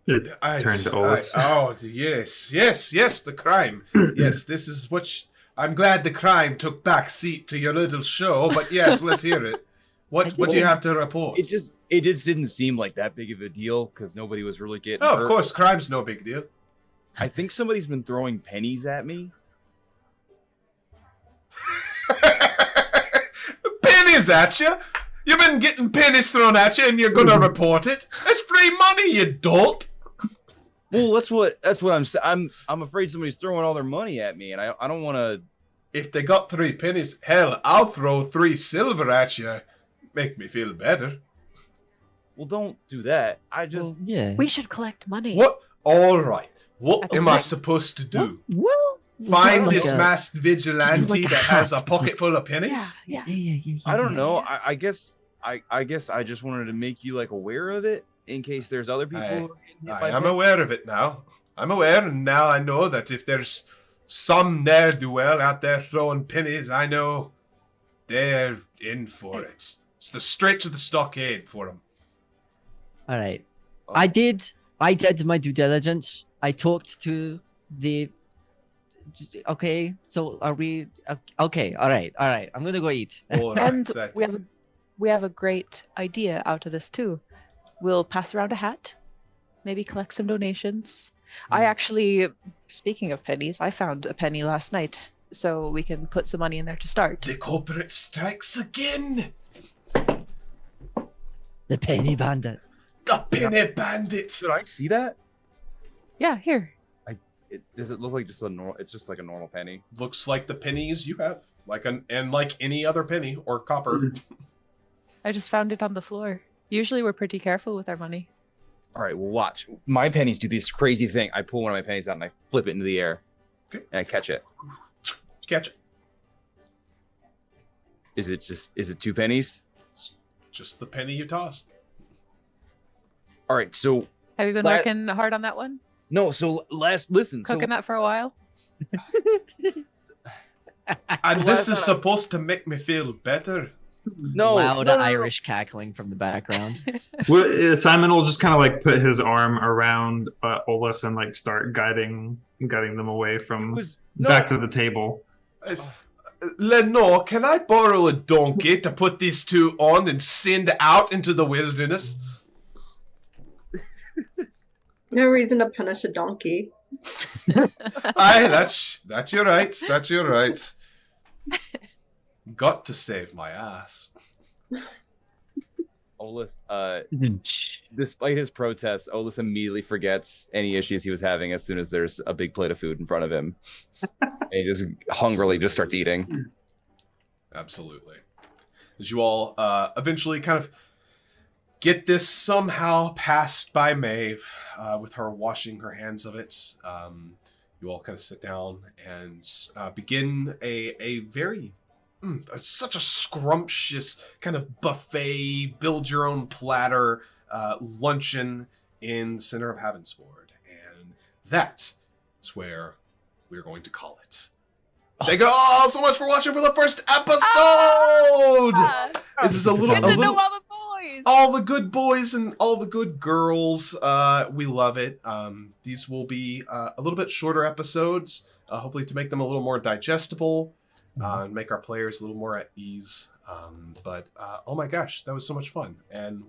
Turned to Olis. Oh, yes, the crime. Yes, this is what... I'm glad the crime took back seat to your little show, but yes, let's hear it. What do you have to report? It just didn't seem like that big of a deal because nobody was really getting Oh, hurt. of course, crime's no big deal. I think somebody's been throwing pennies at me. Pennies at you? You've been getting pennies thrown at you and you're gonna report it? It's free money, you dolt! Well, that's what I'm saying. I'm afraid somebody's throwing all their money at me, and I don't want to. If they got 3 pennies, hell, I'll throw 3 silver at you. Make me feel better. Well, don't do that. I just Well, yeah. We should collect money. What? All right. What Okay. am I supposed to do? Well, Find like this a- masked vigilante like a that has a hat. pocket full of Yeah, pennies? yeah. I don't know. I guess I just wanted to make you aware of it in case there's other people. who are getting hit I by am pennies. aware of it now. I'm aware, and now I know that if there's some ne'er-do-well out there throwing pennies, I know they're in for it. It's the straight to the stockade for them. All right. Oh. I did I did my due diligence. I talked to the. Okay, so are we? Okay, all right. I'm gonna go eat. All right, And that- we have a great idea out of this too. We'll pass around a hat, maybe collect some donations. I actually, speaking of pennies, I found a penny last night, so we can put some money in there to start. The corporate strikes again. The penny bandit. The penny bandit. Did I see that? Yeah, here. Does it look like just a normal? It's just like a normal penny. Looks like the pennies you have, like any other penny or copper. I just found it on the floor. Usually we're pretty careful with our money. All right, well, watch. My pennies do this crazy thing. I pull one of my pennies out and I flip it into the air, Okay. and I catch it. Catch it. Is it 2 pennies? Just the penny you tossed. All right, so Have you been La- working hard on that one? no, so listen. Cooking that for a while? And Last this is time supposed to make me feel better. No, Loud no. Irish cackling from the background. Well, Simon will just kind of like put his arm around Olus and like start guiding them away from back to the table. Lenore, can I borrow a donkey to put these two on and send out into the wilderness? No reason to punish a donkey. Aye, that's your right. That's your right. Got to save my ass. Olus, despite his protests, Olus immediately forgets any issues he was having as soon as there's a big plate of food in front of him. And he just hungrily just starts eating. Absolutely. As you all eventually kind of get this somehow passed by Maeve, with her washing her hands of it. You all kind of sit down and begin a very such a scrumptious kind of buffet, build your own platter luncheon in the center of Havensford. And that is where we're going to call it. Thank you all so much for watching for the first episode! This is a little... Good to know all the boys! All the good boys and all the good girls. We love it. These will be a little bit shorter episodes, hopefully to make them a little more digestible. And make our players a little more at ease. But oh my gosh, that was so much fun, and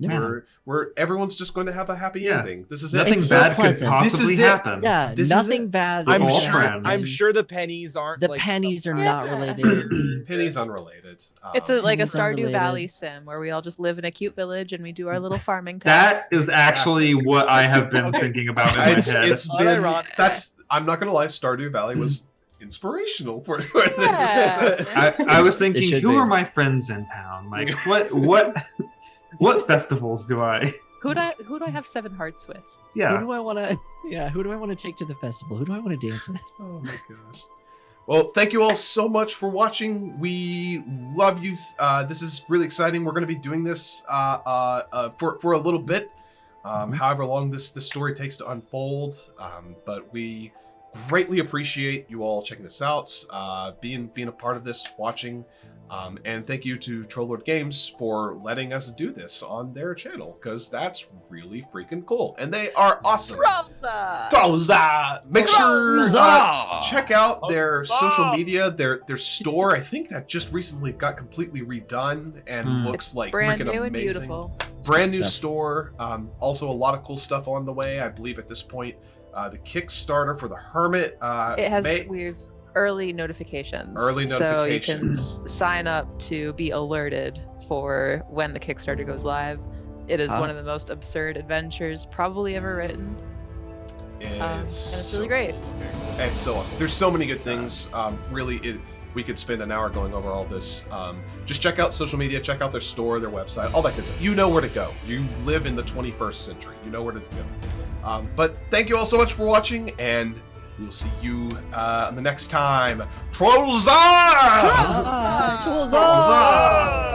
we're everyone's just going to have a happy ending. This is Nothing it. bad could pleasant. possibly happen. Yeah, This is nothing it. bad. I'm all will sure, happen. friends. I'm sure the pennies aren't. The like, pennies are some- not related. Pennies unrelated. It's like a Pennies Stardew unrelated. Valley sim where we all just live in a cute village and we do our little farming tasks. That is actually what I have been thinking about in my it's head. it's been Unironic. that's I'm not gonna lie. Stardew Valley was inspirational for Yeah. this. I was thinking, should who be. are my friends in town? Like, what festivals do I? Who do I have 7 hearts with? Who Yeah, do I want to? Yeah, who do I want to take to the festival? Who do I want to dance with? Oh my gosh. Well, thank you all so much for watching. We love you. This is really exciting. We're going to be doing this for a little bit, however long this story takes to unfold. But we greatly appreciate you all checking this out, being a part of this, watching. And thank you to Trollord Games for letting us do this on their channel, because that's really freaking cool. And they are awesome. Trolza! Make sure check out their social media, their store. I think that just recently got completely redone and looks like Brand freaking new and amazing. beautiful. Brand new Stuff. store. Also a lot of cool stuff on the way. I believe at this point, the Kickstarter for the Hermit. It has weird early notifications. Early So you can notifications. sign up to be alerted for when the Kickstarter goes live. It is one of the most absurd adventures probably ever written. And it's really great. It's so awesome. There's so many good things. Really, we could spend an hour going over all this. Just check out social media, check out their store, their website, all that good stuff. You know where to go. You live in the 21st century. You know where to go. But thank you all so much for watching, and we'll see you the next time. Trollzar! Trollzar!